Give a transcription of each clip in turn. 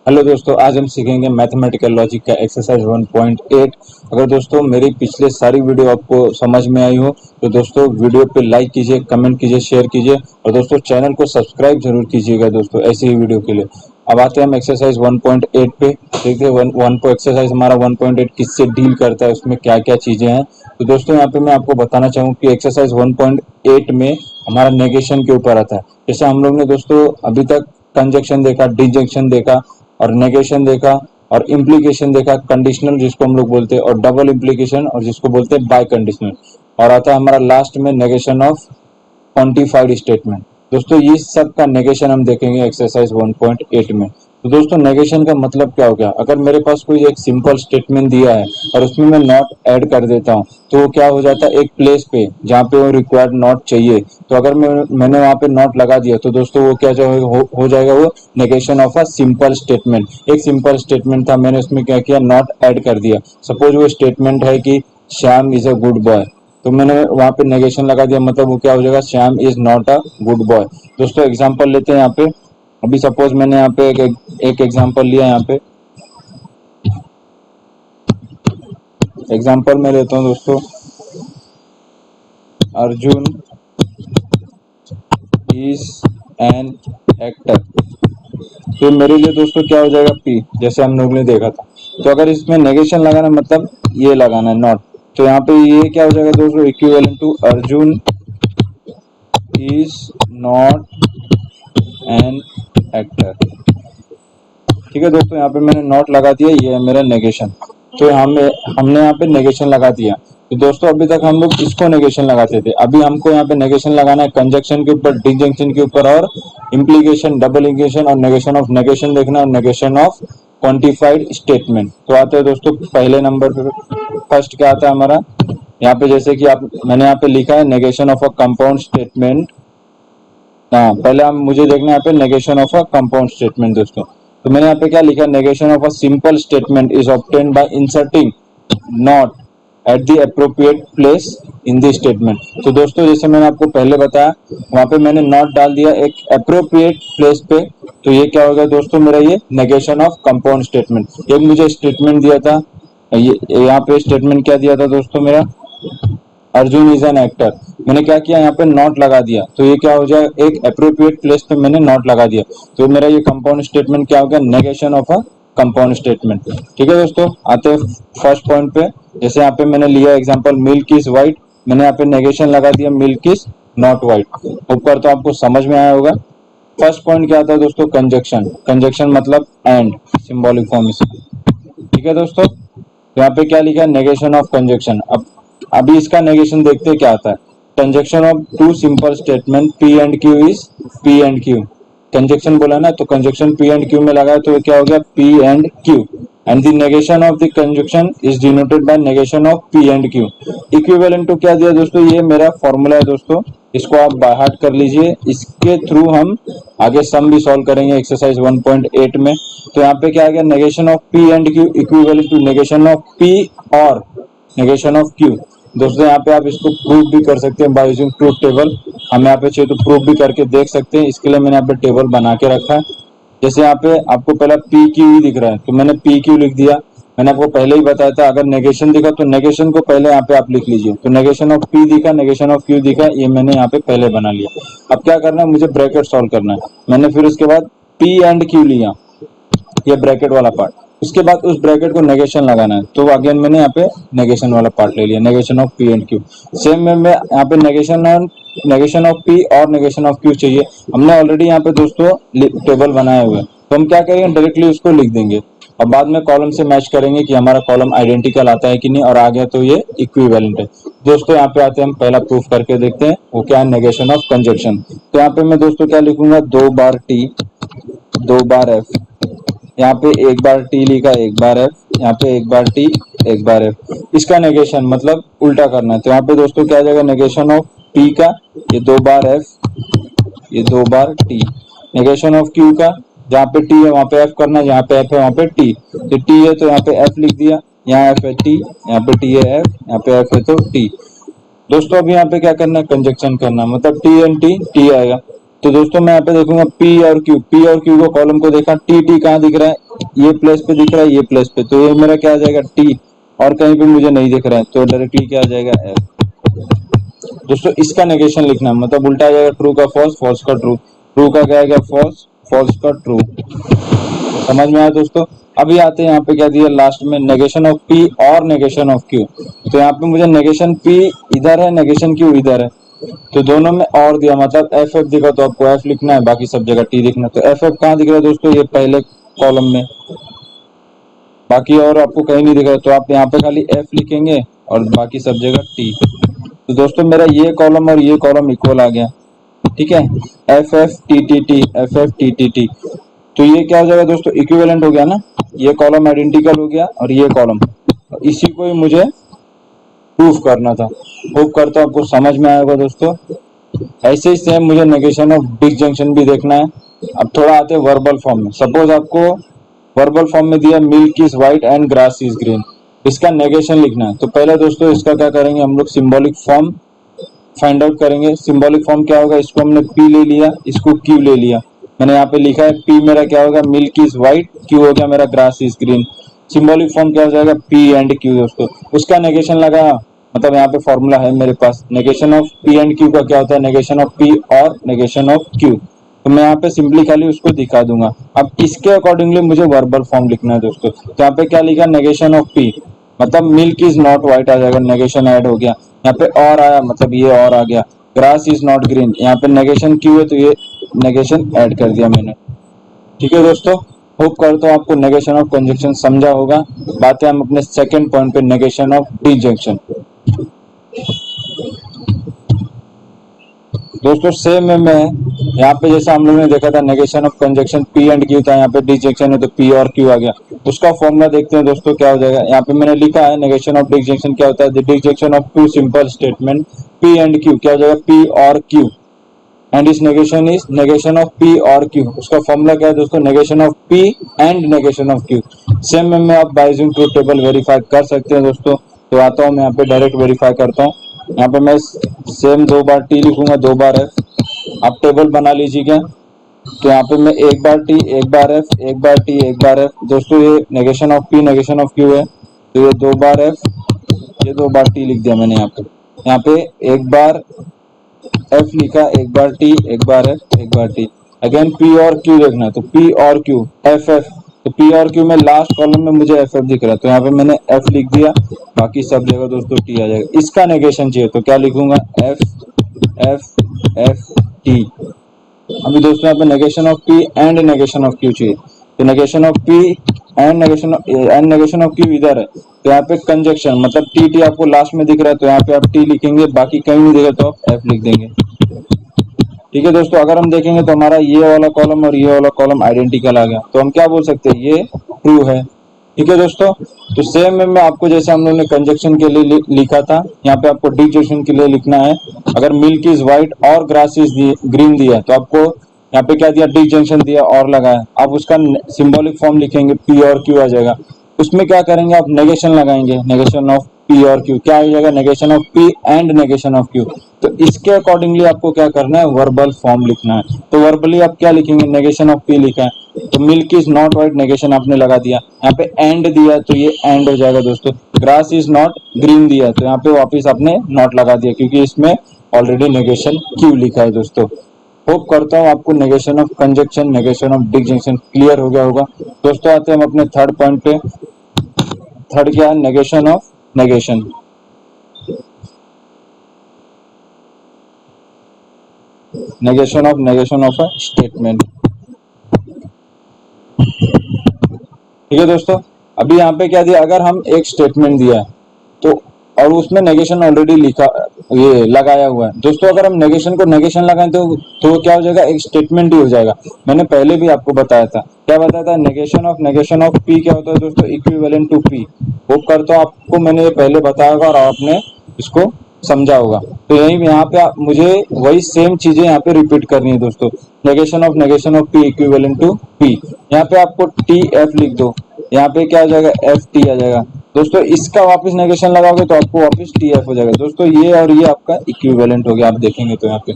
Hello दोस्तों, आज हम सीखेंगे मैथमेटिकल लॉजिक का एक्सरसाइज 1.8। अगर दोस्तों मेरी पिछले सारी वीडियो आपको समझ में आई हो तो दोस्तों वीडियो पे लाइक कीजिए, कमेंट कीजिए, शेयर कीजिए और दोस्तों चैनल को सब्सक्राइब जरूर कीजिएगा दोस्तों ऐसी ही वीडियो के लिए। अब आते हैं हम एक्सरसाइज 1.8 पे। देखते हैं एक्सरसाइज हमारा 1.8 किससे डील करता है, उसमें क्या क्या चीजें हैं। तो दोस्तों यहाँ पे मैं आपको बताना चाहूँ कि एक्सरसाइज 1.8 में हमारा नेगेशन के ऊपर आता है। जैसे हम लोग ने दोस्तों अभी तक कंजक्शन देखा, डिजंक्शन देखा और नेगेशन देखा और इम्प्लीकेशन देखा, कंडीशनल जिसको हम लोग बोलते हैं, और डबल इम्प्लीकेशन और जिसको बोलते हैं बाय कंडीशनल, और आता है हमारा लास्ट में नेगेशन ऑफ क्वांटिफाइड स्टेटमेंट। दोस्तों ये सब का नेगेशन हम देखेंगे एक्सरसाइज 1.8 में। तो दोस्तों नेगेशन का मतलब क्या हो गया, अगर मेरे पास कोई एक सिंपल स्टेटमेंट दिया है और उसमें मैं नॉट ऐड कर देता हूँ तो वो क्या हो जाता है, एक प्लेस पे जहाँ पे वो रिक्वायर्ड नॉट चाहिए, तो अगर मैंने वहाँ पे नॉट लगा दिया तो दोस्तों वो क्या हो जाएगा, वो negation of a simple statement. एक सिंपल स्टेटमेंट था, मैंने उसमें क्या किया, नॉट ऐड कर दिया। सपोज वो स्टेटमेंट है कि Shyam is a good boy, तो मैंने वहां पे नेगेशन लगा दिया, मतलब वो क्या हो जाएगा, Shyam is not a good boy. दोस्तों एग्जांपल लेते हैं यहाँ पे। अभी सपोज मैंने यहाँ पे एक एग्जांपल लिया। यहाँ पे एग्जांपल मैं लेता हूँ दोस्तों, अर्जुन इज एन एक्टर। तो मेरे लिए दोस्तों क्या हो जाएगा, पी, जैसे हम लोग ने देखा था। तो अगर इसमें नेगेशन लगाना मतलब ये लगाना है नॉट, तो यहाँ पे ये क्या हो जाएगा दोस्तों, equivalent to Arjun is not an actor. ठीक है दोस्तों, यहाँ पे मैंने नॉट लगा दिया, ये है मेरा नेगेशन। तो हमने यहाँ पे नेगेशन लगा दिया। तो दोस्तों अभी तक हम लोग इसको नेगेशन लगाते थे, अभी हमको यहाँ पे नेगेशन लगाना है कंजक्शन के ऊपर, डिजंक्शन के ऊपर और इम्प्लीकेशन, डबल इम्प्लीकेशन और नेगेशन ऑफ नेगेशन देखना, और नेगेशन ऑफ क्वांटिफाइड स्टेटमेंट। तो आते हैं दोस्तों पहले नंबर पे। फर्स्ट क्या आता है हमारा, यहाँ पे जैसे कि मैंने यहाँ पे लिखा है negation of a compound statement. हाँ, पहले हम मुझे देखना है यहाँ पे negation of a compound statement दोस्तों। तो मैंने यहाँ पे क्या लिखा, negation of a simple statement is obtained bye inserting not at the appropriate place in the statement. तो दोस्तों जैसे मैंने आपको पहले बताया, वहां पे मैंने नॉट डाल दिया एक अप्रोप्रिएट प्लेस पे, तो ये क्या होगा दोस्तों, मेरा ये नेगेशन ऑफ कंपाउंड स्टेटमेंट। एक मुझे स्टेटमेंट दिया था, ये यहाँ पे स्टेटमेंट क्या दिया था दोस्तों, मेरा अर्जुन इज एन एक्टर। मैंने क्या किया, यहाँ पे नॉट लगा दिया, तो ये क्या हो जाए, एक अप्रोप्रिएट प्लेस पे मैंने नॉट लगा दिया, तो मेरा ये कंपाउंड स्टेटमेंट क्या हो गया, negation of a compound statement. ठीक है दोस्तों, आते हैं फर्स्ट पॉइंट पे। जैसे यहाँ पे मैंने लिया एग्जांपल, मिल्क इज व्हाइट, मैंने यहाँ पे नेगेशन लगा दिया, मिल्क इज नॉट व्हाइट। ऊपर तो आपको समझ में आया होगा। फर्स्ट पॉइंट क्या आता है दोस्तों, कंजक्शन। कंजक्शन मतलब एंड, सिंबॉलिक फॉर्म इसका। ठीक है दोस्तों, तो यहाँ पे क्या लिखा है, नेगेशन ऑफ कंजक्शन। अब अभी इसका नेगेशन देखते हैं क्या आता है। Conjunction of two simple statement P and Q is P and Q. Conjunction बोला ना, तो कंजक्शन पी एंड क्यू में लगा है, तो क्या हो गया, P and Q. And the negation of the conjunction is denoted by negation of P and Q. Equivalent to क्या दिया दोस्तों, ये मेरा फॉर्मूला है दोस्तों, इसको आप बाय हार्ट कर लीजिए। इसके थ्रू हम आगे सम भी सॉल्व करेंगे एक्सरसाइज 1.8 में। तो यहाँ पे क्या आ गया, negation of P and Q equivalent to negation of P और नेगेशन ऑफ क्यू। दोस्तों यहाँ पे आप इसको प्रूफ भी कर सकते हैं बाय यूजिंग ट्रूथ टेबल। हम यहाँ पे चाहिए तो प्रूफ भी करके देख सकते हैं, इसके लिए मैंने यहाँ पे टेबल बना के रखा है। जैसे यहाँ पे आपको पहला पी क्यू ही दिख रहा है, तो मैंने पी क्यू लिख दिया। मैंने आपको पहले ही बताया था, अगर नेगेशन दिखा तो नेगेशन को पहले यहाँ पे आप लिख लीजिए। तो नेगेशन ऑफ पी दिखा, नेगेशन ऑफ क्यू दिखा, ये मैंने यहाँ पे पहले बना लिया। अब क्या करना है, मुझे ब्रैकेट सॉल्व करना है। मैंने फिर उसके बाद पी एंड क्यू लिया, ये ब्रैकेट वाला पार्ट, उसके बाद उस ब्रैकेट को नेगेशन लगाना है, तो अगेन मैंने यहाँ पे नेगेशन वाला पार्ट ले लिया, negation of P and Q. Same में मैं यहाँ पे नेगेशन ऑफ पी और नेगेशन ऑफ क्यू चाहिए। हमने ऑलरेडी यहाँ पे दोस्तों टेबल बनाए हुए, तो हम क्या करेंगे, डायरेक्टली उसको लिख देंगे और बाद में कॉलम से मैच करेंगे कि हमारा कॉलम आइडेंटिकल आता है कि नहीं, और आ गया तो ये इक्विवेलेंट है। दोस्तों यहाँ पे आते हैं, हम पहला प्रूफ करके देखते हैं, वो क्या है, नेगेशन ऑफ कंजक्शन। तो यहाँ पे मैं दोस्तों क्या लिखूंगा, 2 बार टी 2 बार एफ, यहाँ पे 1 बार टी लिखा, 1 बार एफ, यहाँ पे 1 बार टी 1 बार एफ। इसका नेगेशन मतलब उल्टा करना है, तो यहाँ पे दोस्तों क्या आ जाएगा, नेगेशन ऑफ टी का ये 2 बार एफ, ये 2 बार टी। नेगेशन ऑफ क्यू का, जहाँ पे टी है वहां पे एफ करना, जहाँ पे एफ है वहां पे टी। तो टी है तो यहाँ पे एफ लिख दिया, यहाँ एफ है टी, यहाँ पे टी है एफ, यहाँ पे एफ है तो टी। दोस्तों अभी यहाँ पे क्या करना है, कंजक्शन करना, मतलब टी एंड टी आएगा। तो दोस्तों मैं यहाँ पे देखूंगा पी और क्यू को कॉलम को देखा, टी कहाँ दिख रहा है, ये प्लेस पे दिख रहा है, ये प्लेस पे, तो ये मेरा क्या आ जाएगा टी, और कहीं पे मुझे नहीं दिख रहा है तो डायरेक्टली क्या आ जाएगा एफ। दोस्तों इसका नेगेशन लिखना है, मतलब उल्टा आ जाएगा, ट्रू का फॉल्स, फॉल्स का ट्रू, ट्रू का क्या आएगा फॉल्स, फॉल्स का ट्रू। समझ में आया दोस्तों। अभी आते हैं यहाँ पे क्या दिया लास्ट में, नेगेशन ऑफ पी और नेगेशन ऑफ क्यू। तो यहाँ पे मुझे नेगेशन पी इधर है, नेगेशन क्यू इधर है, तो दोनों में और दिया, मतलब एफ एफ दिखा तो आपको एफ लिखना है, बाकी सब जगह टी लिखना है। तो एफ एफ कहाँ दिख रहा है दोस्तों, ये पहले कॉलम में, बाकी और आपको कहीं नहीं दिख रहा, तो आप यहाँ पे खाली एफ लिखेंगे और बाकी सब जगह टी। तो दोस्तों मेरा ये कॉलम और ये कॉलम इक्वल आ गया, ठीक है, F F T T T, F F T T T. तो ये क्या हो जाएगा दोस्तों, इक्विवेलेंट हो गया ना, ये कॉलम आइडेंटिकल हो गया और ये कॉलम, इसी को ही मुझे प्रूफ करना था। होप करता हूं आपको समझ में आएगा दोस्तों। ऐसे ही सेम मुझे नेगेशन ऑफ डिसजंक्शन भी देखना है। अब थोड़ा आते हैं वर्बल फॉर्म में। सपोज आपको वर्बल फॉर्म में दिया milk is white and grass is green, इसका नेगेशन लिखना है। तो पहले दोस्तों इसका क्या करेंगे, हम लोग सिंबॉलिक फॉर्म फाइंड आउट करेंगे। सिंबॉलिक फॉर्म क्या होगा, इसको हमने पी ले लिया, इसको क्यू ले लिया। मैंने यहाँ पे लिखा है पी मेरा क्या होगा, मिल्क इज व्हाइट, क्यू हो गया मेरा grass is green. Symbolic form क्या हो जाएगा, पी एंड क्यू दोस्तों। उसका नेगेशन लगाया, मतलब यहाँ पे फॉर्मूला है मेरे पास, negation of P and Q का क्या होता है, नेगेशन ऑफ पी और नेगेशन ऑफ क्यू। तो मैं यहाँ पे सिंपली खाली उसको दिखा दूंगा। अब इसके अकॉर्डिंगली मुझे वर्बल फॉर्म लिखना है दोस्तों। तो यहाँ पे क्या लिखा, नेगेशन ऑफ पी, मतलब मिल्क इज नॉट व्हाइट आ जाएगा, नेगेशन ऐड हो गया। यहाँ पे और आया, मतलब ये और आ गया। ग्रास इज नॉट ग्रीन, यहाँ पे नेगेशन क्यू है तो ये नेगेशन ऐड कर दिया मैंने। ठीक है दोस्तों, होप करता हूँ आपको नेगेशन ऑफ कंजंक्शन समझा होगा। बात है हम अपने सेकंड पॉइंट पे, नेगेशन ऑफ डिसजंक्शन। दोस्तों सेम में यहाँ पे जैसा हम लोग ने देखा था negation of conjunction P and Q था, यहाँ पे डिसजंक्शन है तो पी और क्यू आ गया। उसका फॉर्मूला देखते हैं दोस्तों क्या हो जाएगा। यहाँ पे मैंने लिखा है नेगेशन ऑफ डिसजंक्शन क्या होता है, the disjunction of two simple statement P and Q, क्या हो जाएगा पी और क्यू, एंड इस negation is negation of P और क्यू। उसका फॉर्मूला क्या है दोस्तों, negation of P and negation of Q. Same में आप by using truth table verify कर सकते हैं दोस्तों। तो आता हूँ मैं यहाँ पे डायरेक्ट वेरीफाई करता हूँ। यहाँ पे मैं सेम 2 बार टी लिखूंगा, 2 बार एफ। आप टेबल बना लीजिएगा। तो यहाँ पे मैं 1 बार टी, 1 बार एफ, 1 बार टी, 1 बार एफ। दोस्तों ये negation of P negation of Q है, तो ये 2 बार एफ, ये 2 बार टी लिख दिया मैंने यहाँ पे 1 बार एफ लिखा, 1 बार टी, 1 बार एफ, 1 बार टी। अगेन पी और क्यू देखना है, तो पी और क्यू, एफ एफ। तो पी और क्यू में लास्ट कॉलम में मुझे एफ एफ दिख रहा है, तो यहाँ पे मैंने एफ लिख दिया, बाकी सब जगह दोस्तों टी आ जाएगा। इसका नेगेशन चाहिए तो क्या लिखूंगा, एफ एफ एफ टी। अभी दोस्तों यहाँ पे negation of P and negation of Q चाहिए, तो negation of P and negation of Q इधर है, तो यहाँ पे कंजक्शन मतलब टी टी आपको लास्ट में दिख रहा है, तो यहाँ पे आप टी लिखेंगे, बाकी कहीं नहीं दिख रहा तो आप एफ लिख देंगे। ठीक है दोस्तों, अगर हम देखेंगे तो हमारा ये वाला कॉलम और ये वाला कॉलम आइडेंटिकल आ गया, तो हम क्या बोल सकते हैं, ये ट्रू है। ठीक है दोस्तों, तो सेम में आपको जैसे हम लोग ने कंजक्शन के लिए लिखा था, यहाँ पे आपको डिसजंक्शन के लिए लिखना है। अगर मिल्क इज व्हाइट और ग्रास इज ग्रीन दिया, तो आपको यहाँ पे क्या दिया, डिसजंक्शन दिया और लगाया। आप उसका सिंबॉलिक फॉर्म लिखेंगे, पी और क्यू आ जाएगा। उसमें क्या करेंगे, आप नेगेशन लगाएंगे, नेगेशन ऑफ पी और क्यू क्या आ जाएगा, negation of P and negation of Q. तो इसके अकॉर्डिंगली आपको क्या करना है, वर्बल फॉर्म लिखना है। तो वर्बली आप क्या लिखेंगे, नेगेशन ऑफ पी लिखा है तो milk is not white, negation आपने लगा दिया। यहाँ पे एंड दिया तो ये एंड हो जाएगा दोस्तों। ग्रास इज नॉट ग्रीन दिया, तो यहाँ पे वापिस आपने नॉट लगा दिया, क्योंकि इसमें ऑलरेडी नेगेशन क्यू लिखा है दोस्तों। होप करता हूँ आपको negation of conjunction, negation of disjunction clear हो गया होगा दोस्तों। आते हैं हम अपने थर्ड पॉइंट पे। थर्ड क्या है, negation of negation. Negation of a statement. ठीक है दोस्तों, अभी यहाँ पे क्या दिया, अगर हम एक स्टेटमेंट दिया है तो और उसमें नेगेशन ऑलरेडी लिखा, ये लगाया हुआ है दोस्तों। अगर हम नेगेशन को नेगेशन लगाएं तो क्या हो जाएगा, एक स्टेटमेंट ही हो जाएगा। मैंने पहले भी आपको बताया था, क्या बताया था, नेगेशन ऑफ पी क्या होता है दोस्तों, इक्विवेलेंट टू पी। होप करता हूँ आपको मैंने ये पहले बताया होगा और आपने इसको समझा होगा। तो यही यहाँ पे मुझे वही सेम चीजें यहाँ पे रिपीट करनी है दोस्तों। Negation of P equivalent to P. यहाँ पे आपको टी एफ लिख दो, यहाँ पे क्या आ जाएगा, एफ टी आ जाएगा दोस्तों। इसका वापस नेगेशन लगाओगे तो आपको वापस टी एफ हो जाएगा दोस्तों। ये और ये आपका इक्विवेलेंट हो गया, आप देखेंगे तो यहाँ पे।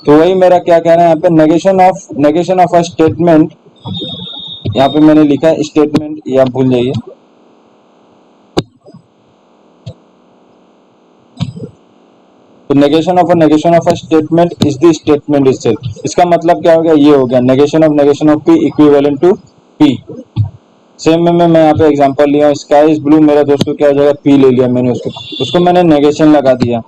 तो वही मेरा क्या कहना है यहाँ पे, नेगेशन ऑफ अ स्टेटमेंट यहाँ पे मैंने लिखा है स्टेटमेंट, ये आप भूल जाइए। तो negation of a statement is the statement itself. इसका मतलब क्या हो गया, ये हो गया negation of P equivalent to P. Same में मैं यहाँ पे एग्जांपल लिया, स्काई इज ब्लू, मेरा दोस्तों क्या हो जाएगा, पी ले लिया मैंने, उसको मैंने नेगेशन लगा दिया,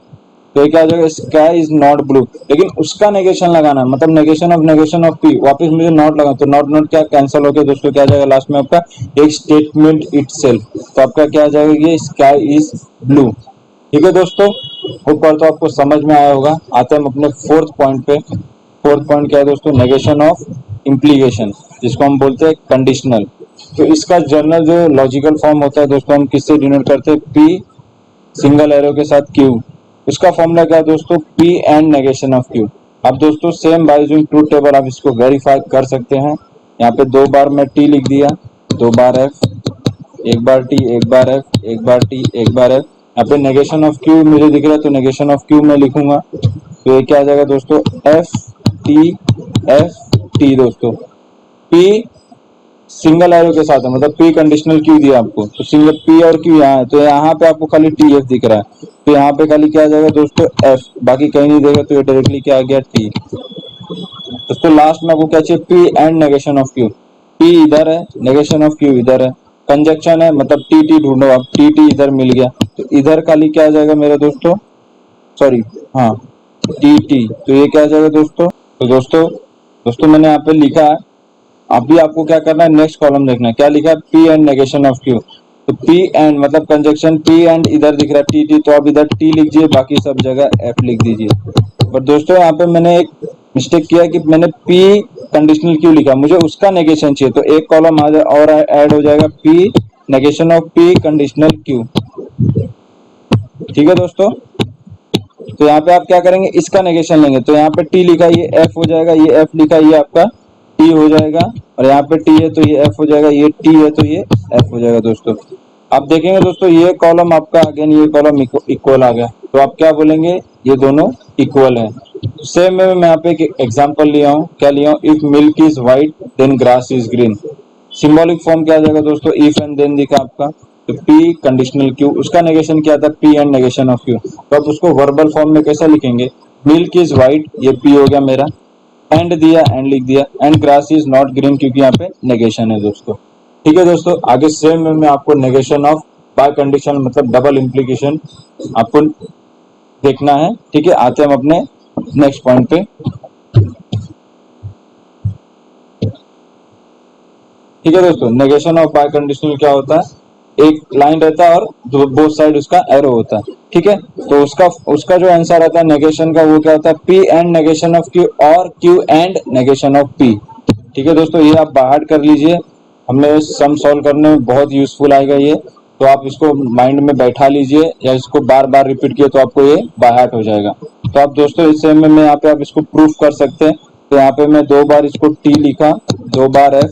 तो ये क्या हो जाएगा, स्काई इज नॉट ब्लू। लेकिन उसका नेगेशन लगाना है, मतलब नेगेशन ऑफ पी, वापस मुझे नॉट लगा, तो नॉट नॉट क्या कैंसिल होकर दोस्तों क्या आ जाएगा लास्ट में आपका एक स्टेटमेंट इटसेल्फ। तो आपका क्या आ जाएगा, ये स्काई इज ब्लू। ठीक है दोस्तों, ऊपर तो आपको समझ में आया होगा। आते हैं हम अपने फोर्थ पॉइंट पे। फोर्थ पॉइंट क्या है दोस्तों, नेगेशन ऑफ इम्प्लीकेशन, जिसको हम बोलते हैं कंडीशनल। तो इसका जनरल जो लॉजिकल फॉर्म होता है दोस्तों, हम किससे डिनोट करते हैं, पी सिंगल एरो के साथ क्यू। उसका फॉर्मूला क्या है दोस्तों, P and negation of Q. अब दोस्तों same bye using truth table आप इसको वेरीफाई कर सकते हैं। यहाँ पे 2 बार मैं टी लिख दिया, 2 बार एफ, 1 बार टी, 1 बार एफ, 1 बार टी, 1 बार एफ। यहाँ पे नेगेशन ऑफ क्यू मुझे दिख रहा है, तो नेगेशन ऑफ क्यू मैं लिखूंगा, तो ये क्या आ जाएगा दोस्तों, एफ टी दोस्तों। पी सिंगल एरो के साथ है, मतलब पी कंडीशनल क्यू दिया आपको, तो सिंगल पी और क्यू यहाँ है, तो यहाँ पे आपको खाली टी एफ दिख रहा है, तो यहाँ पे खाली क्या आ जाएगा दोस्तों, एफ, बाकी कहीं नहीं देगा, तो ये डायरेक्टली क्या आ गया, टी। दोस्तों लास्ट में आपको क्या चाहिए, P and negation of Q. P इधर है, नेगेशन ऑफ क्यू इधर है, कंजक्शन है, मतलब टी टी ढूंढो आप, टी टी इधर मिल गया, तो इधर खाली क्या आ जाएगा मेरा दोस्तों, सॉरी हाँ, टी टी, तो ये क्या आ जाएगा दोस्तों। तो दोस्तों मैंने यहाँ पे लिखा है, अभी आपको क्या करना है, नेक्स्ट कॉलम देखना है, क्या लिखा है, P and negation of Q. तो पी एंड मतलब कंजक्शन पी एंड इधर दिख रहा है टी टी, तो आप इधर टी लिखिए, बाकी सब जगह एफ लिख दीजिए। पर दोस्तों यहाँ पे मैंने एक मिस्टेक किया कि मैंने पी कंडीशनल क्यू लिखा, मुझे उसका नेगेशन चाहिए, तो एक कॉलम आ जाए और ऐड हो जाएगा, P negation of P conditional Q. ठीक है दोस्तों, तो यहाँ पे आप क्या करेंगे, इसका नेगेशन लेंगे, तो यहाँ पे टी लिखा, ये एफ हो जाएगा, ये एफ लिखा, ये आपका टी हो जाएगा, और यहाँ पे टी है तो ये एफ हो जाएगा, ये टी है तो ये एफ हो जाएगा दोस्तों। आप देखेंगे दोस्तों, ये कॉलम आपका अगेन ये कॉलम इक्वल आ गया, तो आप क्या बोलेंगे, ये दोनों इक्वल है। सेम में मैं यहाँ पे एक एग्जांपल लिया हूँ, क्या लिया हूँ, if milk is white then grass is green. Symbolic form क्या आ जाएगा दोस्तों, इफ एंड देन दिखा आपका, तो पी कंडीशनल क्यू, उसका नेगेशन क्या था, P and negation of Q. तो आप उसको वर्बल फॉर्म में कैसा लिखेंगे, मिल्क इज व्हाइट, ये पी हो गया मेरा, एंड दिया, एंड लिख दिया, and grass is not green, क्योंकि यहाँ पे नेगेशन है दोस्तों। ठीक है दोस्तों, आगे सेम में मैं आपको नेगेशन ऑफ बाय कंडीशन मतलब डबल इम्प्लीकेशन आपको देखना है। ठीक है, आते हैं हम अपने नेक्स्ट पॉइंट पे। ठीक है दोस्तों, नेगेशन ऑफ बाय कंडीशनल क्या होता है, एक लाइन रहता है और बोथ साइड उसका एरो होता है। ठीक है, तो उसका जो आंसर आता है नेगेशन का, वो क्या होता है, P and negation of Q और Q and negation of P. ठीक है दोस्तों, ये आप बाहर कर लीजिए, हमें सम सॉल्व करने में बहुत यूजफुल आएगा ये, तो आप इसको माइंड में बैठा लीजिए, या इसको बार बार रिपीट किए तो आपको ये बाहर हो जाएगा। तो आप दोस्तों इस सेम में यहाँ पे आप इसको प्रूफ कर सकते हैं। तो यहाँ पे मैं 2 बार इसको टी लिखा, 2 बार एफ,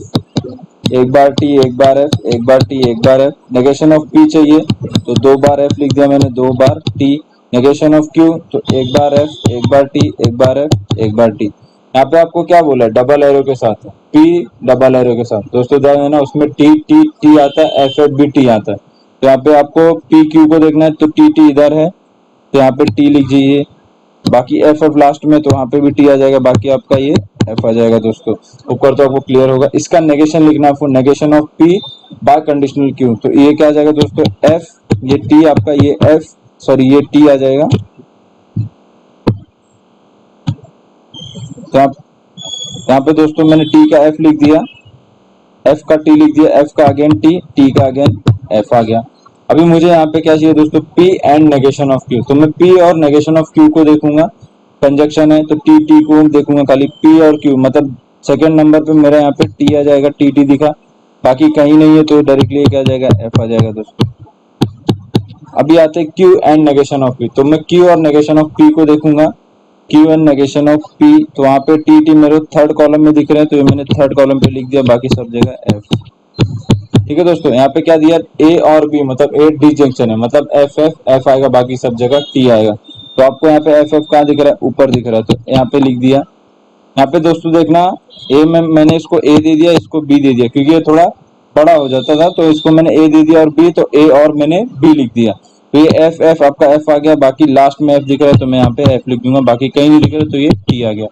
1 बार टी, 1 बार एफ, 1 बार टी, 1 बार एफ। नेगेशन ऑफ पी चाहिए, तो 2 बार एफ लिख दिया मैंने, 2 बार टी। नेगेशन ऑफ क्यू, तो 1 बार एफ, 1 बार टी, 1 बार एफ, 1 बार टी। यहाँ पे आपको क्या बोला है, डबल एरो के साथ, पी डबल एरो के साथ। दोस्तों ध्यान देना, उसमें टी टी टी आता है, एफ एफ भी टी आता है। तो यहाँ पे आपको पी क्यू को देखना है, तो टी टी इधर है, तो यहाँ पे टी लिख दीजिए, बाकी एफ एफ लास्ट में, तो वहां पे भी टी आ जाएगा, बाकी आपका ये एफ आ जाएगा दोस्तों। ऊपर तो आपको क्लियर होगा। इसका नेगेशन लिखना है आपको, negation of P biconditional Q, तो ये क्या आ जाएगा दोस्तों, एफ, ये टी आपका, ये एफ, सॉरी ये टी आ जाएगा। तो आप यहाँ पे दोस्तों मैंने टी का एफ लिख दिया, एफ का टी लिख दिया, एफ का अगेन टी, टी का अगेन एफ आ गया। अभी मुझे यहाँ पे क्या चाहिए दोस्तों, P and negation of Q, तो मैं पी और नेगेशन ऑफ क्यू को देखूंगा, कंजक्शन है तो टी टी को देखूंगा, खाली पी और क्यू, मतलब सेकंड नंबर पे मेरा यहाँ पे टी आ जाएगा, टी टी दिखा, बाकी कहीं नहीं है, तो डायरेक्टली क्या आ जाएगा, एफ आ जाएगा दोस्तों। अभी आते हैं Q and negation of P, तो मैं क्यू और नेगेशन ऑफ पी को देखूंगा, Q and negation of P, तो वहां पे टी टी मेरे थर्ड कॉलम में दिख रहे हैं, तो ये मैंने थर्ड कॉलम पे लिख दिया, बाकी सब जगह एफ। ठीक है दोस्तों, यहाँ पे क्या दिया, ए और बी, मतलब ए डिसजंक्शन है, मतलब एफ एफ एफ आएगा, बाकी सब जगह टी आएगा। तो आपको यहाँ पे एफ एफ कहाँ दिख रहा है, ऊपर दिख रहा है, तो यहाँ पे लिख दिया। यहाँ पे दोस्तों देखना, ए में मैंने इसको ए दे दिया, इसको बी दे दिया, क्योंकि ये थोड़ा बड़ा हो जाता था, तो इसको मैंने ए दे दिया और बी, तो ए और मैंने बी लिख दिया। तो ये एफ एफ आपका एफ आ गया, बाकी लास्ट में एफ दिख रहा है तो मैं यहाँ पे एफ लिख दूंगा, बाकी कहीं नहीं दिख रहा तो ये टी आ गया।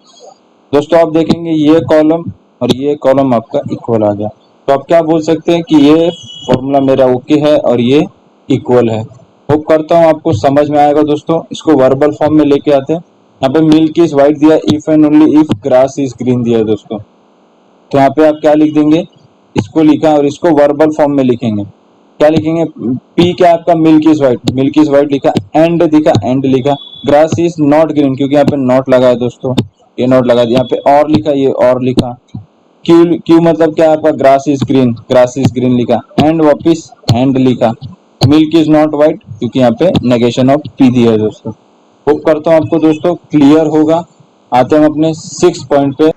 दोस्तों आप देखेंगे ये कॉलम और ये कॉलम आपका इक्वल आ गया, तो आप क्या बोल सकते हैं कि ये फॉर्मूला मेरा ओके है और ये इक्वल है। होप करता हूँ आपको समझ में आएगा दोस्तों। इसको वर्बल फॉर्म में लेके आते हैं। यहाँ पे मिल्क इज व्हाइट दिया, if and only if grass is green दिया है दोस्तों। तो यहाँ पे आप क्या लिख देंगे, इसको लिखा और इसको वर्बल फॉर्म में लिखेंगे। क्या लिखेंगे, पी क्या आपका milk is white, milk is white लिखा, एंड दिखा, एंड लिखा, ग्रास इज नॉट ग्रीन क्योंकि यहाँ पे नॉट लगा है दोस्तों, ये नॉट लगा दिया, यहाँ पे और लिखा, ये और लिखा, क्यू क्यू मतलब क्या आपका grass is green, grass is green लिखा, एंड वापिस एंड लिखा, मिल्क इज नॉट व्हाइट क्योंकि यहाँ पे नेगेशन ऑफ पी दिया है दोस्तों। होप करता हूँ आपको दोस्तों क्लियर होगा। आते हैं हम अपने 6 पॉइंट पे।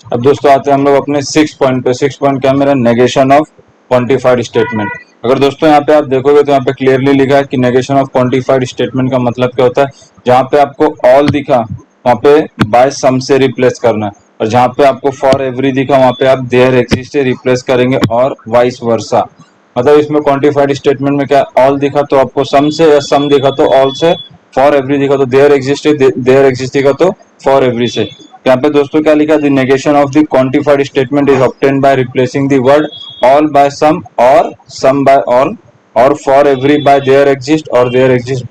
अब दोस्तों आते हैं हम लोग अपने 6 पॉइंट पे। 6 पॉइंट क्या मेरा, नेगेशन ऑफ क्वांटिफाइड स्टेटमेंट। अगर दोस्तों यहाँ पे आप देखोगे तो यहाँ पे क्लियरली लिखा है कि नेगेशन ऑफ क्वांटिफाइड स्टेटमेंट का मतलब क्या होता है, जहाँ पे आपको ऑल दिखा वहाँ पे बाय सम से रिप्लेस करना है, और जहाँ पे आपको फॉर एवरी दिखा वहाँ पे आप देयर एग्जिस्ट से रिप्लेस करेंगे, और वाइस वर्सा। मतलब इसमें क्वांटिफाइड स्टेटमेंट में क्या, ऑल दिखा तो आपको सम से, या सम दिखा तो ऑल से, फॉर एवरी दिखा तो देयर एग्जिस्ट, देयर एग्जिस्ट दिखा तो फॉर एवरी से। यहाँ पे दोस्तों क्या लिखा, the negation of the quantified statement is obtained by replacing the word all by some, और सम बाय ऑल, और for every by there exist, और there exist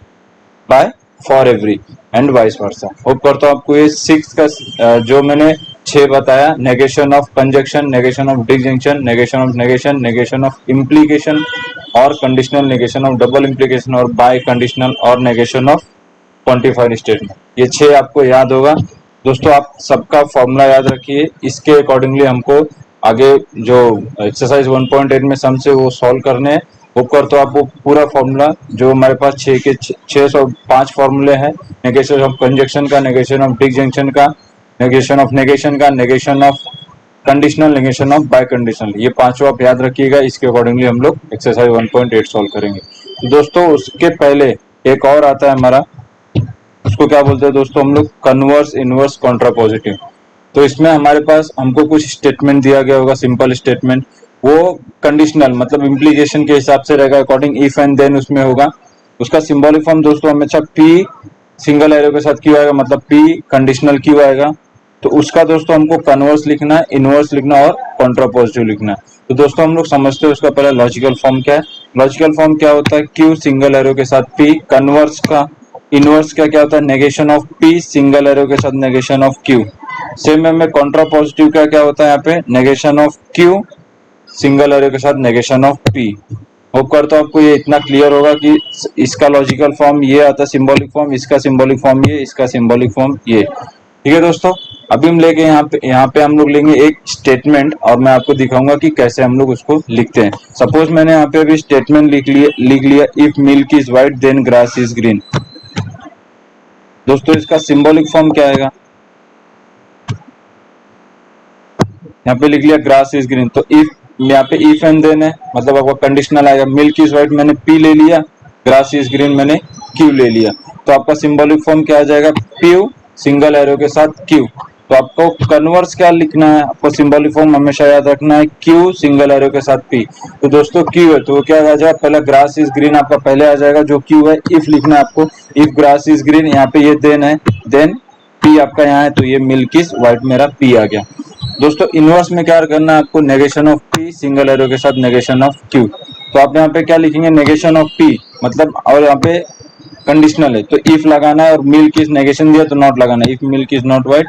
by for every, and vice versa. Hope करता हूँ आपको ये 6 का जो मैंने 6 बताया, negation of conjunction, negation of disjunction, negation of negation, negation of implication, और conditional negation of double implication, और बाय कंडीशनल, और नेगेशन ऑफ क्वांटिफाइड स्टेटमेंट, ये 6 आपको याद होगा दोस्तों। आप सबका फॉर्मूला याद रखिए, इसके अकॉर्डिंगली हमको आगे जो एक्सरसाइज 1.8 में सम से वो सॉल्व करने हैं। वो कर तो आपको पूरा फॉर्मूला जो हमारे पास 605 फॉर्मूले हैं, नेगेशन ऑफ कंजक्शन का, नेगेशन ऑफ डिसजंक्शन का, नेगेशन ऑफ नेगेशन का, negation of conditional, negation of bye conditional, ये पांचों आप याद रखिएगा। इसके अकॉर्डिंगली हम लोग एक्सरसाइज 1.8 सॉल्व करेंगे। तो दोस्तों उसके पहले एक और आता है हमारा, उसको क्या बोलते हैं दोस्तों हम लोग, कन्वर्स, इनवर्स, कॉन्ट्रापोजिटिव। तो इसमें हमारे पास हमको कुछ स्टेटमेंट दिया गया होगा, सिंपल स्टेटमेंट, वो कंडीशनल मतलब इम्प्लीकेशन के हिसाब से रहेगा, अकॉर्डिंग इफ एंड देन उसमें होगा। उसका सिंबॉलिक फॉर्म दोस्तों हमेशा पी सिंगल एरो के साथ क्यू आएगा, मतलब पी कंडीशनल क्यू आएगा। तो उसका दोस्तों हमको कन्वर्स लिखना है, इनवर्स लिखना और कॉन्ट्रापोजिटिव लिखना है। तो दोस्तों हम लोग समझते हैं उसका पहला लॉजिकल फॉर्म क्या है। लॉजिकल फॉर्म क्या होता है, क्यू सिंगल एरो के साथ पी, कन्वर्स का, इनवर्स का क्या होता है, negation of P single arrow के साथ नेगेशन ऑफ क्यू। सेम में कॉन्ट्रा पॉजिटिव का क्या होता है, यहाँ पे negation of Q single arrow के साथ नेगेशन ऑफ पी। होप करता हूँ आपको ये इतना क्लियर होगा कि इसका लॉजिकल फॉर्म ये आता है, सिंबॉलिक फॉर्म, इसका सिंबॉलिक फॉर्म ये, इसका सिंबॉलिक फॉर्म ये। ठीक है दोस्तों, अभी हम लेके यहाँ पे हम लोग लेंगे एक स्टेटमेंट, और मैं आपको दिखाऊंगा कि कैसे हम लोग उसको लिखते हैं। सपोज मैंने यहाँ पे अभी स्टेटमेंट लिख लिया, if milk is white then grass is green. दोस्तों इसका सिंबॉलिक फॉर्म क्या आएगा, यहाँ पे लिख लिया ग्रास इज ग्रीन, तो इफ यहाँ पे इफ एंड देन है, मतलब आपका कंडीशनल आएगा, मिल्क इज व्हाइट मैंने पी ले लिया, ग्रास इज ग्रीन मैंने क्यू ले लिया। तो आपका सिंबॉलिक फॉर्म क्या आ जाएगा, प्यू सिंगल एरो के साथ क्यू। तो आपको कन्वर्स क्या लिखना है, आपको सिंबॉलिक फॉर्म हमेशा याद रखना है, क्यू सिंगल एरो के साथ पी। तो दोस्तों क्यू है तो क्या आ जाएगा, पहला ग्रास इज ग्रीन आपका पहले आ जाएगा जो क्यू है। इफ लिखना है आपको, इफ ग्रास इज ग्रीन, यहाँ पे ये देन है, देन पी आपका यहाँ है, तो ये मिल्क इज व्हाइट मेरा पी आ गया। दोस्तों इनवर्स में क्या करना है आपको, negation of P single arrow के साथ नेगेशन ऑफ क्यू। तो आप यहाँ पे क्या लिखेंगे, नेगेशन ऑफ पी मतलब, और यहाँ पे कंडीशनल है तो इफ लगाना है, और मिल्क इज नेगेशन दिया तो नॉट लगाना है, if milk is not white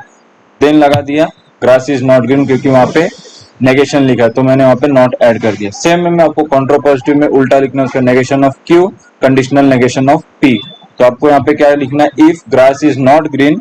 then लगा दिया ग्रास इज नॉट ग्रीन, क्योंकि वहां पे नेगेशन लिखा है तो मैंने वहां पे नॉट ऐड कर दिया। सेम में आपको कॉन्ट्रा पॉजिटिव में उल्टा लिखना है, उसका negation of Q conditional negation of P. तो आपको यहाँ पे क्या लिखना है, if grass is not green,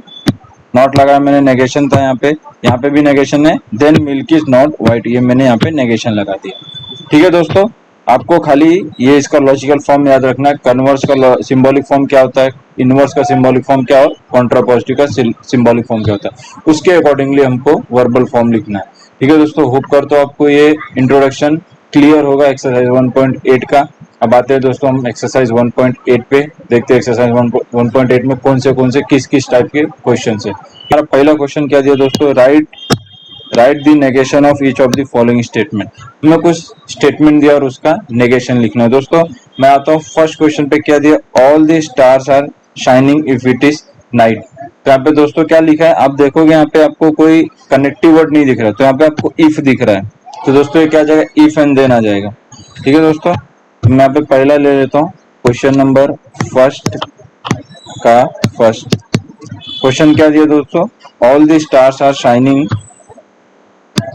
not लगाया मैंने, नेगेशन था यहाँ पे भी नेगेशन है, then milk is not white, ये मैंने यहाँ पे नेगेशन लगा दिया। ठीक है दोस्तों, आपको खाली ये इसका लॉजिकल फॉर्म याद रखना है, कन्वर्स का सिंबॉलिक फॉर्म क्या होता है, इनवर्स का सिंबॉलिक फॉर्म क्या, और कॉन्ट्रा पॉजिटिव का सिंबॉलिक फॉर्म क्या होता है, उसके अकॉर्डिंगली हमको वर्बल फॉर्म लिखना है। ठीक है दोस्तों, होप करता हूं आपको ये इंट्रोडक्शन क्लियर होगा एक्सरसाइज 1.8 का। अब आते हैं दोस्तों हम एक्सरसाइज 1.8 पे, देखते हैं एक्सरसाइज 1.8 में कौन से किस किस टाइप के क्वेश्चन है। हमारा पहला क्वेश्चन क्या दिया दोस्तों, right the negation of each of the following statement. हमें कुछ स्टेटमेंट दिया और उसका नेगेशन लिखना है दोस्तों। मैं आता हूँ फर्स्ट क्वेश्चन पे, क्या दिया, all the stars are shining if it is night. तो यहाँ पे दोस्तों क्या लिखा है, आप देखोगे यहाँ पे आपको कोई कनेक्टिव वर्ड नहीं दिख रहा, तो यहाँ पे आपको इफ दिख रहा है, तो दोस्तों ये क्या जाएगा, इफ एंड देन आ जाएगा। ठीक है दोस्तों, तो मैं यहाँ पे पहला ले लेता हूँ, क्वेश्चन नंबर फर्स्ट का फर्स्ट क्वेश्चन क्या दिया दोस्तों, all the stars are shining,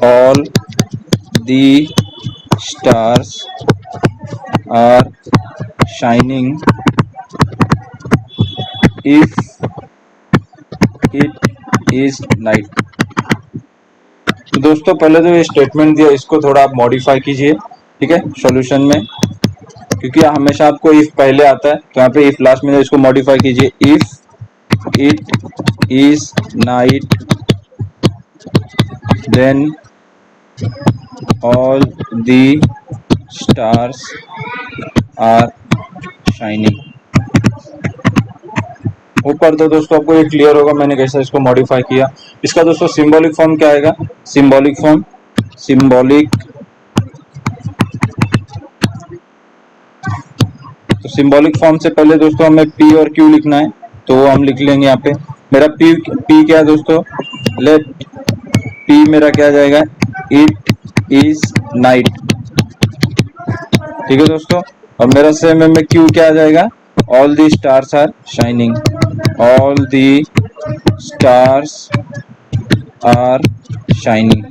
all the stars are shining if it is night। तो दोस्तों पहले जो ये स्टेटमेंट दिया इसको थोड़ा आप मॉडिफाई कीजिए, ठीक है, सॉल्यूशन में, क्योंकि हमेशा आपको इफ पहले आता है, तो यहाँ पे इफ लास्ट में, इसको मॉडिफाई कीजिए, if it is night then all the stars are shining। ऊपर तो दोस्तों आपको ये क्लियर होगा मैंने कैसे इसको मॉडिफाई किया। इसका दोस्तों सिंबॉलिक फॉर्म क्या आएगा, सिंबॉलिक फॉर्म, तो सिंबॉलिक फॉर्म से पहले दोस्तों हमें पी और क्यू लिखना है, तो हम लिख लेंगे यहाँ पे, मेरा पी क्या है दोस्तों, लेट पी मेरा क्या जाएगा, इट इज नाइट। ठीक है दोस्तों, और मेरा सेम में क्यू क्या आ जाएगा, all the stars are shining, all the stars are shining.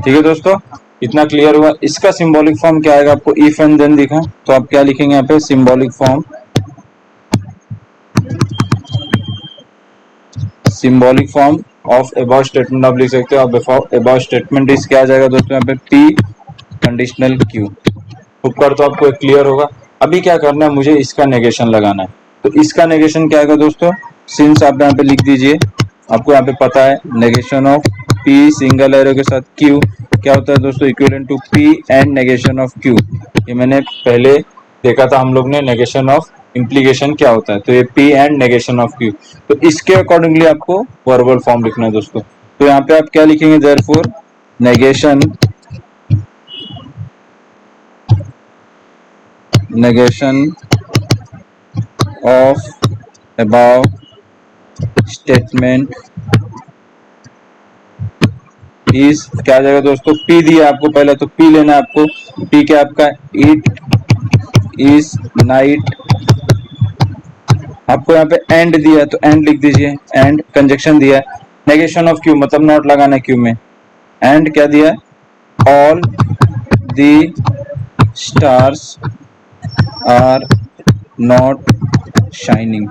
ठीक है दोस्तों, इतना क्लियर हुआ। इसका सिंबॉलिक फॉर्म क्या आएगा, आपको इफ एंड देन दिखा, तो आप क्या लिखेंगे यहाँ पे, symbolic form, symbolic form of above statement आप लिख सकते हो। अब अबव स्टेटमेंट इज क्या आ जाएगा दोस्तों, यहाँ पे पी कंडीशनल क्यू। ऊपर तो आपको क्लियर होगा। अभी क्या करना है, मुझे इसका नेगेशन लगाना है, तो इसका नेगेशन क्या आएगा दोस्तों, सिंस आप यहाँ पे लिख दीजिए, आपको यहाँ पे पता है negation of P single arrow के साथ क्यू क्या होता है दोस्तों, equivalent to P and negation of Q. ये मैंने पहले देखा था हम लोग ने, नेगेशन ऑफ इम्प्लीकेशन क्या होता है, तो ये P and negation of Q. तो इसके अकॉर्डिंगली आपको वर्बल फॉर्म लिखना है दोस्तों। तो यहाँ पे आप क्या लिखेंगे, therefore negation of above statement is क्या आ जाएगा दोस्तों, P दिया आपको पहले, तो P लेना है आपको। P क्या आपका, it is night। आपको यहाँ पे एंड दिया है तो एंड लिख दीजिए, एंड कंजक्शन दिया है, नेगेशन ऑफ क्यू मतलब नॉट लगाना है क्यू में, एंड क्या दिया है, all the stars are not shining.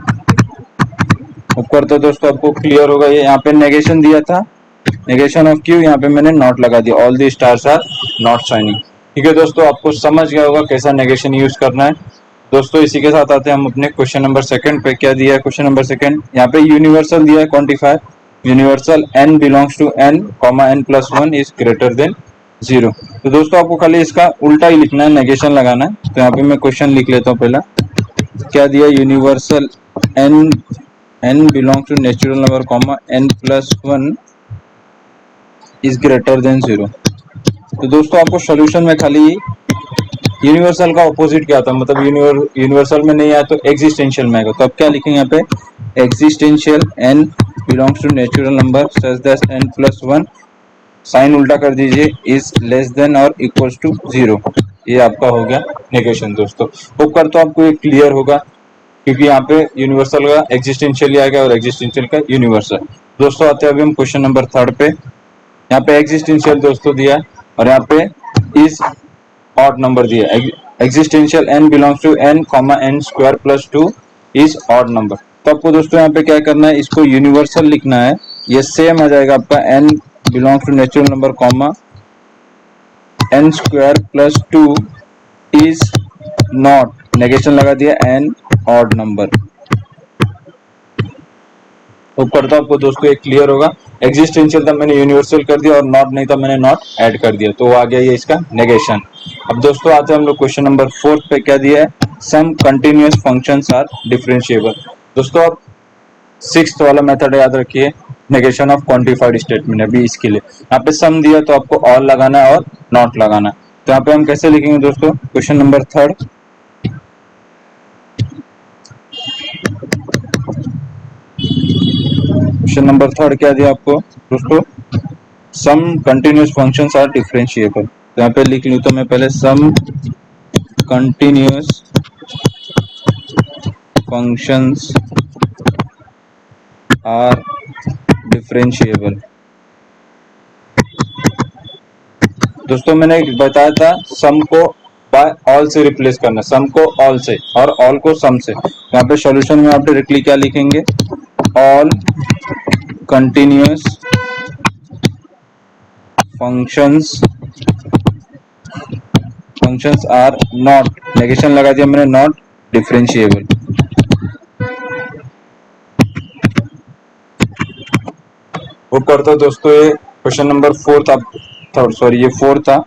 ऊपर तो दोस्तों आपको क्लियर होगा, ये यहाँ पे नेगेशन दिया था, नेगेशन ऑफ क्यू, यहाँ पे मैंने नॉट लगा दिया, all the stars are not shining. ठीक है दोस्तों, आपको समझ गया होगा कैसा नेगेशन यूज करना है। दोस्तों इसी के साथ आते हैं हम अपने क्वेश्चन नंबर सेकंड पे। क्या दिया है क्वेश्चन नंबर सेकंड, यहाँ पे यूनिवर्सल दिया है, quantifier universal n belongs to n, n+1 is greater than 0। तो दोस्तों आपको खाली इसका उल्टा ही लिखना है, नेगेशन लगाना है। तो यहाँ पे मैं क्वेश्चन लिख लेता हूँ पहला, क्या दिया, universal n belongs to natural number, n+1 is greater than 0। तो दोस्तों आपको सॉल्यूशन में खाली यूनिवर्सल का ऑपोजिट क्या था, मतलब यूनिवर्सल में नहीं आया तो एग्जिस्टेंशियल में आएगा। तो आप क्या लिखेंगे यहाँ पे, existential n belongs to natural number such that n+1, sign उल्टा कर दीजिए, इज लेस देन और इक्वल्स टू 0। ये आपका हो गया नेगेशन दोस्तों। ऊपर तो आपको ये क्लियर होगा, क्योंकि यहाँ पे यूनिवर्सल का एग्जिस्टेंशियल आ गया और एग्जिस्टेंशियल का यूनिवर्सल। दोस्तों आते हैं अभी हम क्वेश्चन नंबर थर्ड पे। यहाँ पे एग्जिस्टेंशियल दोस्तों दिया और यहाँ पे इज ऑड नंबर दिया, existential n belongs to n, n²+2 is odd number. तो आपको दोस्तों यहाँ पे क्या करना है, इसको यूनिवर्सल लिखना है, ये सेम आ जाएगा आपका n belongs to natural number, n²+2 is not, negation लगा दिया n ऑड नंबर। होप करता हूं आपको दोस्तों एक क्लियर होगा। एग्जिस्टेंशियल था मैंने यूनिवर्सल कर दिया और नॉट नहीं था मैंने नॉट ऐड कर दिया, तो आ गया ये इसका नेगेशन। अब दोस्तों आते हैं हम लोग क्वेश्चन नंबर 4 पे, क्या दिया है, सम कंटिन्यूअस फंक्शंस आर डिफरेंशिएबल। दोस्तों आप 6th वाला मेथड याद रखिए, नेगेशन ऑफ क्वांटिफाइड स्टेटमेंट। अभी इसके लिए यहाँ पे सम दिया तो आपको ऑल लगाना है और नॉट लगाना है। तो यहाँ पे हम कैसे लिखेंगे दोस्तों, क्वेश्चन नंबर 3, क्वेश्चन नंबर 3 क्या दिया आपको दोस्तों, सम कंटिन्यूअस फंक्शंस आर डिफरेंशिएबल। तो यहाँ पे लिख लूं तो मैं पहले सम कंटिन्यूअस फंक्शंस आर डिफरेंशिएबल। दोस्तों मैंने बताया था सम को बाय ऑल से रिप्लेस करना, सम को ऑल से और ऑल को सम से। यहाँ पे सॉल्यूशन में आप डायरेक्टली क्या लिखेंगे, all continuous functions are not, negation लगा दिया मैंने, नॉट डिफरेंशिएबल। वो करता हूं दोस्तों, ये क्वेश्चन नंबर 4 था, सॉरी ये 4 था।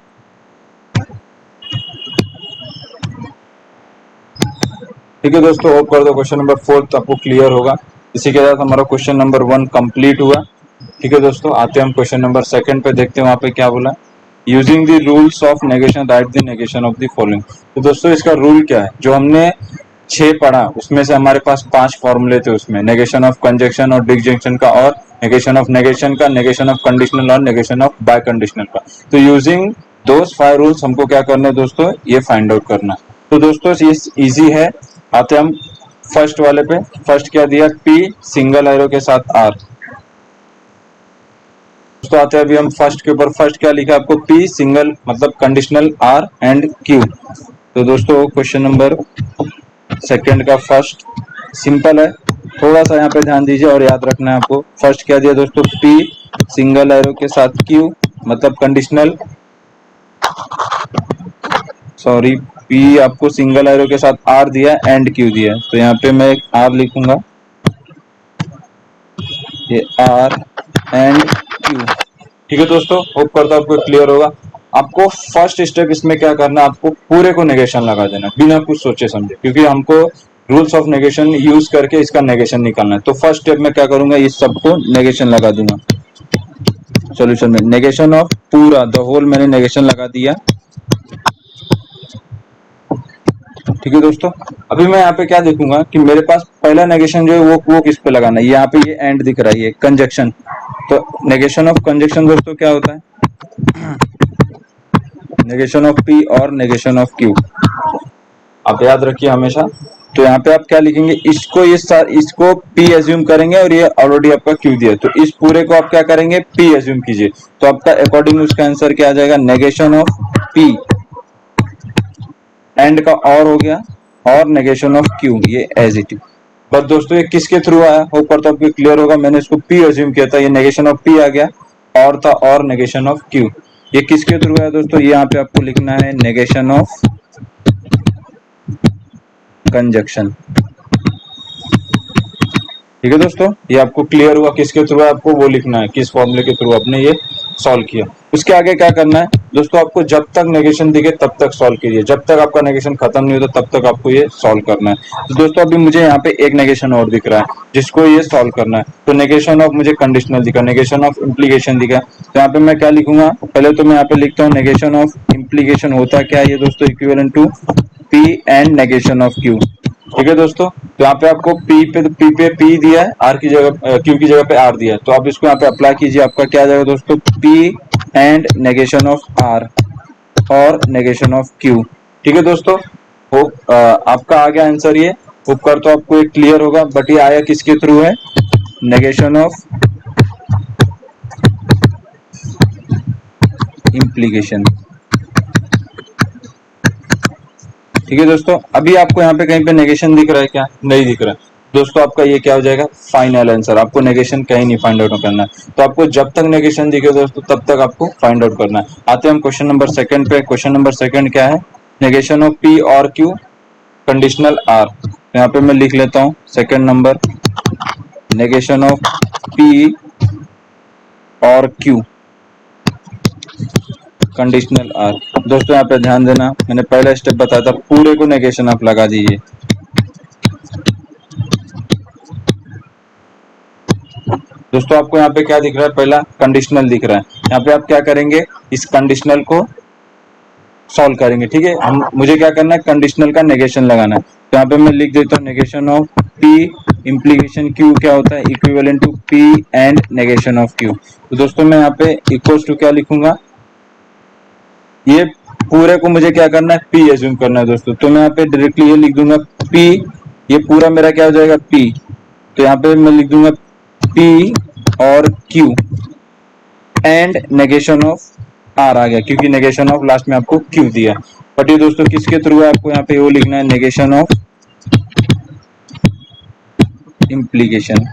ठीक है दोस्तों, होप कर दो क्वेश्चन नंबर 4 आपको क्लियर होगा। इसी के साथ हमारा क्वेश्चन नंबर 1 कंप्लीट हुआ। ठीक है दोस्तों, आते हैं हम क्वेश्चन नंबर 2 पे, देखते हैं वहां पे क्या बोला। Using the rules of negation right the negation of the following. तो दोस्तों इसका रूल क्या है, जो हमने 6 पढ़ा उसमें से हमारे पास 5 फॉर्मूले थे, उसमें नेगेशन ऑफ कंजक्शन और डिसजंक्शन का, और नेगेशन ऑफ नेगेशन का, नेगेशन ऑफ कंडीशनल और नेगेशन ऑफ बाय कंडीशनल का। तो यूजिंग दोस 5 रूल्स हमको क्या करना है दोस्तों, ये फाइंड आउट करना। तो दोस्तों ये इजी है। आते हम फर्स्ट वाले पे। फर्स्ट क्या दिया, पी सिंगल एरो के साथ आर। दोस्तों आते हैं अभी हम फर्स्ट के ऊपर। फर्स्ट क्या लिखा आपको, पी सिंगल मतलब कंडीशनल आर एंड क्यू। तो दोस्तों क्वेश्चन नंबर 2 का फर्स्ट सिंपल है, थोड़ा सा यहाँ पे ध्यान दीजिए और याद रखना है आपको। फर्स्ट क्या दिया दोस्तों, पी सिंगल एरो के साथ क्यू मतलब कंडीशनल, सॉरी पी आपको सिंगल एरो के साथ आर दिया एंड क्यू दिया। तो यहाँ पे मैं एक आर लिखूंगा, ये आर एंड क्यू। ठीक है दोस्तों, होप करता हूं आपको क्लियर होगा। आपको फर्स्ट स्टेप इसमें क्या करना है, आपको पूरे को नेगेशन लगा देना बिना कुछ सोचे समझे, क्योंकि हमको रूल्स ऑफ नेगेशन यूज करके इसका नेगेशन निकालना है। तो फर्स्ट स्टेप में क्या करूंगा, इस सबको नेगेशन लगा दूंगा। सॉल्यूशन में नेगेशन ऑफ पूरा द होल मैंने नेगेशन लगा दिया। ठीक है दोस्तों, अभी मैं यहाँ पे क्या देखूंगा कि मेरे पास पहला नेगेशन जो है वो किस पे लगाना है। यहाँ पे ये एंड दिख रहा है, ये कंजक्शन। तो नेगेशन ऑफ कंजक्शन दोस्तों क्या होता है, नेगेशन ऑफ पी और नेगेशन ऑफ क्यू, आप याद रखिए हमेशा। तो यहाँ पे आप क्या लिखेंगे, इसको इसको पी एज्यूम करेंगे और ये ऑलरेडी आपका क्यू दिया है, तो इस पूरे को आप क्या करेंगे, पी एज्यूम कीजिए। तो आपका अकॉर्डिंग उसका आंसर क्या आ जाएगा, नेगेशन ऑफ पी एंड का और हो गया, और नेगेशन ऑफ क्यू ये एज इट इज। बस दोस्तों ये किसके थ्रू आया, होप करता हूं आपको क्लियर होगा। मैंने इसको पी एज्यूम किया था, ये नेगेशन ऑफ पी आ गया, और था और नेगेशन ऑफ क्यू। ये किसके थ्रू आया दोस्तों, ये यहाँ पे आपको लिखना है नेगेशन ऑफ कंजक्शन। ठीक है दोस्तों, ये आपको क्लियर हुआ किसके थ्रू है, आपको वो लिखना है किस फॉर्मूले के थ्रू आपने ये सॉल्व किया। उसके आगे क्या करना है दोस्तों, आपको जब तक नेगेशन दिखे तब तक सॉल्व कीजिए, जब तक आपका नेगेशन खत्म नहीं होता तब तक आपको ये सॉल्व करना है। तो दोस्तों अभी मुझे यहाँ पे एक नेगेशन और दिख रहा है जिसको ये सॉल्व करना है। तो नेगेशन ऑफ मुझे कंडीशनल दिखा, नेगेशन ऑफ इम्प्लीकेशन दिखा। तो यहाँ पे मैं क्या लिखूंगा, पहले तो मैं यहाँ पे लिखता हूँ नेगेशन ऑफ इम्प्लीकेशन होता क्या है ये दोस्तों, equivalent to P and negation of Q. ठीक है दोस्तों, तो यहाँ पे आपको पी पे पी दिया है, आर की जगह क्यू की जगह पे आर दिया है, तो आप इसको यहाँ पे अप्लाई कीजिए। आपका क्या आ जाएगा दोस्तों, P and negation of R और नेगेशन ऑफ क्यू। ठीक है दोस्तों, होप आपका आ गया आंसर ये। होप कर तो आपको एक क्लियर होगा, बट ये आया किसके थ्रू है, नेगेशन ऑफ इम्प्लीकेशन। ठीक है दोस्तों, अभी आपको यहाँ पे कहीं पे नेगेशन दिख रहा है क्या, नहीं दिख रहा है दोस्तों, आपका ये क्या हो जाएगा, फाइनल आंसर। आपको नेगेशन कहीं नहीं फाइंड आउट करना है, तो आपको जब तक नेगेशन दिखे दोस्तों तब तक आपको फाइंड आउट करना है। आते हैं हम क्वेश्चन नंबर 2 पे। क्वेश्चन नंबर 2 क्या है, नेगेशन ऑफ पी और क्यू कंडीशनल आर। यहाँ पे मैं लिख लेता हूँ second number, negation of P और क्यू, कंडीशनल आर। दोस्तों यहाँ पे ध्यान देना, मैंने पहला स्टेप बताया था, पूरे को नेगेशन आप लगा दीजिए। दोस्तों आपको यहाँ पे क्या दिख रहा है, पहला कंडीशनल दिख रहा है। यहाँ पे आप क्या करेंगे, इस कंडीशनल को सॉल्व करेंगे। ठीक है, हम मुझे क्या करना है, कंडीशनल का नेगेशन लगाना है। तो यहाँ पे मैं लिख देता हूँ negation of P implication Q क्या होता है, equivalent to P and negation of Q. तो दोस्तों मैं यहाँ पे इक्वल्स टू क्या लिखूंगा, ये पूरे को मुझे क्या करना है, पी एज्यूम करना है दोस्तों। तो मैं यहाँ पे डायरेक्टली ये लिख दूंगा पी, ये पूरा मेरा क्या हो जाएगा पी। तो यहाँ पे मैं लिख दूंगा पी और Q and negation of R आ गया, क्योंकि नेगेशन ऑफ लास्ट में आपको क्यू दिया। बट ये दोस्तों किसके थ्रू है, आपको यहाँ पे वो लिखना है नेगेशन ऑफ इम्प्लीकेशन।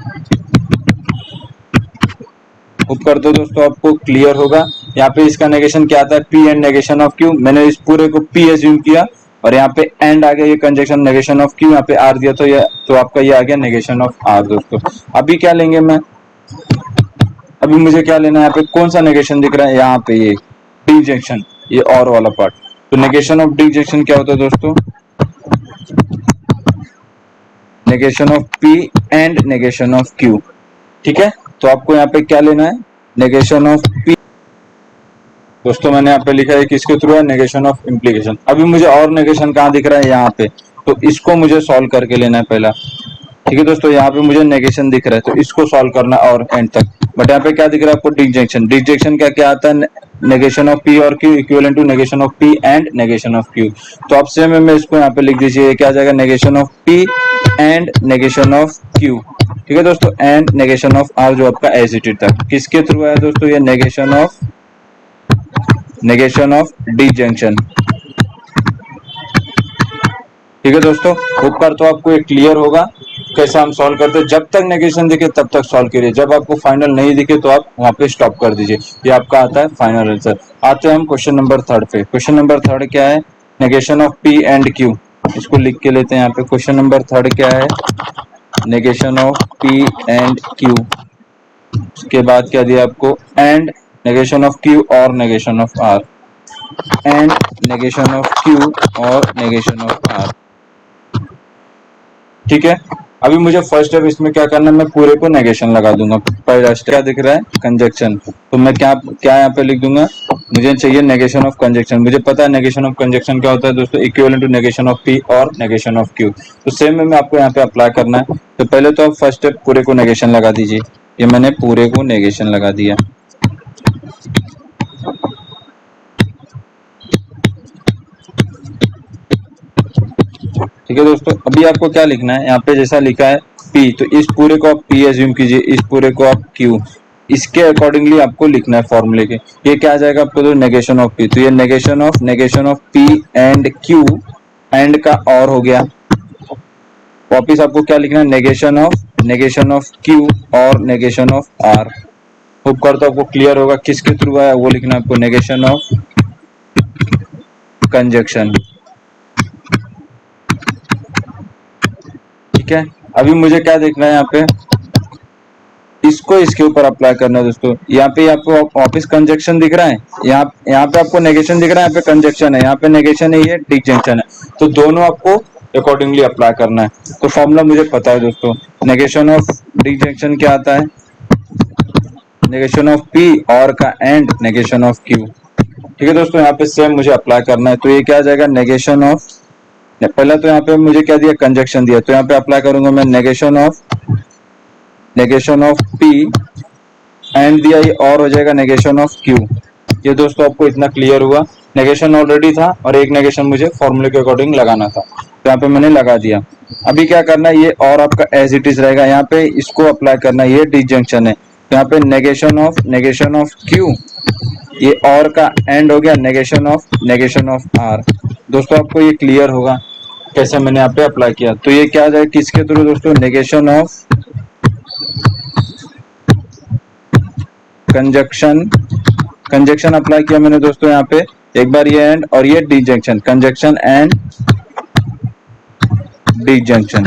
ऊपर तो दोस्तों आपको क्लियर होगा। यहाँ पे इसका नेगेशन क्या आता है, P and negation of Q. मैंने इस पूरे को पी एज्यूम किया और यहाँ पे एंड आ गया, ये कंजक्शन नेगेशन ऑफ क्यू, यहाँ पे आर दिया, तो ये तो आपका ये आ गया नेगेशन ऑफ आर। दोस्तों अभी क्या लेंगे मैं, अभी मुझे क्या लेना है, यहाँ पे कौन सा नेगेशन दिख रहा है, यहाँ पे ये डी जंक्शन, ये और वाला पार्ट। तो नेगेशन ऑफ डी जंक्शन क्या होता है दोस्तों, negation of P and negation of Q. ठीक है, तो आपको यहाँ पे क्या लेना है, नेगेशन ऑफ पी। दोस्तों मैंने यहाँ पे लिखा है किसके थ्रू है, नेगेशन ऑफ इम्प्लीकेशन। अभी मुझे और नेगेशन कहाँ दिख रहा है, यहाँ पे, तो इसको मुझे सॉल्व करके लेना है पहला। ठीक है दोस्तों, यहाँ पे मुझे नेगेशन दिख रहा है, तो इसको सॉल्व करना और एंड तक। बट यहाँ पे क्या दिख रहा है आपको, डिजंक्शन। डिजंक्शन का क्या आता है, नेगेशन ऑफ पी और Q equivalent to negation of P and negation of Q. तो आप सेम में इसको यहाँ पे लिख दीजिए, क्या आ जाएगा, negation of P and negation of Q. ठीक है दोस्तों, एंड नेगेशन ऑफ आर जो आपका एज इट इज था, किसके थ्रू है दोस्तों, ये नेगेशन ऑफ डी जंक्शन। ठीक है दोस्तों, ऊपर तो आपको ये क्लियर होगा कैसे हम सॉल्व करते हैं। जब तक नेगेशन दिखे तब तक सॉल्व करिए, जब आपको फाइनल नहीं दिखे तो आप वहां पे स्टॉप कर दीजिए। ये आपका आता है फाइनल आंसर। आते हैं हम क्वेश्चन नंबर 3 पे। क्वेश्चन नंबर 3 क्या है, negation of P and Q. इसको लिख के लेते हैं यहाँ पे। क्वेश्चन नंबर 3 क्या है, negation of P and Q. उसके बाद क्या दिया आपको, एंड नेगेशन ऑफ क्यू और negation of R, and negation of Q और नेगेशन ऑफ आर। ठीक है, अभी मुझे फर्स्ट स्टेप इसमें क्या करना है, मैं पूरे को नेगेशन लगा दूंगा। पहला स्टेप क्या दिख रहा है, कंजक्शन। तो मैं क्या क्या यहाँ पे लिख दूंगा, मुझे चाहिए नेगेशन ऑफ कंजक्शन। मुझे पता है नेगेशन ऑफ कंजक्शन क्या होता है दोस्तों, equivalent to negation of P और नेगेशन ऑफ क्यू। तो सेम में आपको यहाँ पे अप्लाई करना है। तो पहले तो आप फर्स्ट स्टेप पूरे को नेगेशन लगा दीजिए। ये मैंने पूरे को नेगेशन लगा दिया। ठीक है दोस्तों, अभी आपको क्या लिखना है, यहाँ पे जैसा लिखा है P, तो इस पूरे को आप P एज्यूम कीजिए, इस पूरे को आप Q। इसके अकॉर्डिंगली आपको लिखना है फॉर्मूले के। ये क्या आ जाएगा आपको, तो नेगेशन ऑफ P। तो ये negation of P and Q, and का और हो गया। वापिस आपको क्या लिखना है, नेगेशन ऑफ Q और नेगेशन ऑफ R। ऊपर तो आपको क्लियर होगा किसके थ्रू है, वो लिखना है आपको, नेगेशन ऑफ कंजक्शन। ठीक है, अभी मुझे क्या देखना है, यहाँ पे इसको इसके ऊपर अप्लाई करना है दोस्तों। यहाँ पे आपको वापिस कंजक्शन दिख रहा है, यहाँ पे आपको नेगेशन दिख रहा है, यहाँ पे कंजक्शन है, यहाँ पे नेगेशन है, ये डिजंक्शन है। तो दोनों आपको अकॉर्डिंगली अप्लाई करना है। तो फॉर्मूला मुझे पता है दोस्तों, नेगेशन ऑफ डिजंक्शन क्या आता है, नेगेशन ऑफ पी और का एंड नेगेशन ऑफ क्यू। ठीक है दोस्तों, यहाँ पे सेम मुझे अप्लाई करना है। तो ये क्या आ जाएगा, नेगेशन ऑफ, पहला तो यहाँ पे मुझे क्या दिया, कंजक्शन दिया, तो यहाँ पे अप्लाई करूंगा मैं नेगेशन ऑफ पी एंड दिया, ये और हो जाएगा नेगेशन ऑफ क्यू। ये दोस्तों आपको इतना क्लियर हुआ, नेगेशन ऑलरेडी था और एक नेगेशन मुझे फॉर्मूले के अकॉर्डिंग लगाना था, तो यहाँ पे मैंने लगा दिया। अभी क्या करना है, ये और आपका एज इट इज रहेगा, यहाँ पे इसको अप्लाई करना है, ये डिसजंक्शन है, यहाँ पे नेगेशन ऑफ क्यू, ये और का एंड हो गया नेगेशन ऑफ आर। दोस्तों आपको ये क्लियर होगा कैसे मैंने यहाँ पे अप्लाई किया। तो ये क्या आ जाएगा किसके थ्रू दोस्तों, नेगेशन ऑफ कंजक्शन अप्लाई किया मैंने दोस्तों। यहाँ पे एक बार ये एंड और ये disjunction, conjunction and disjunction.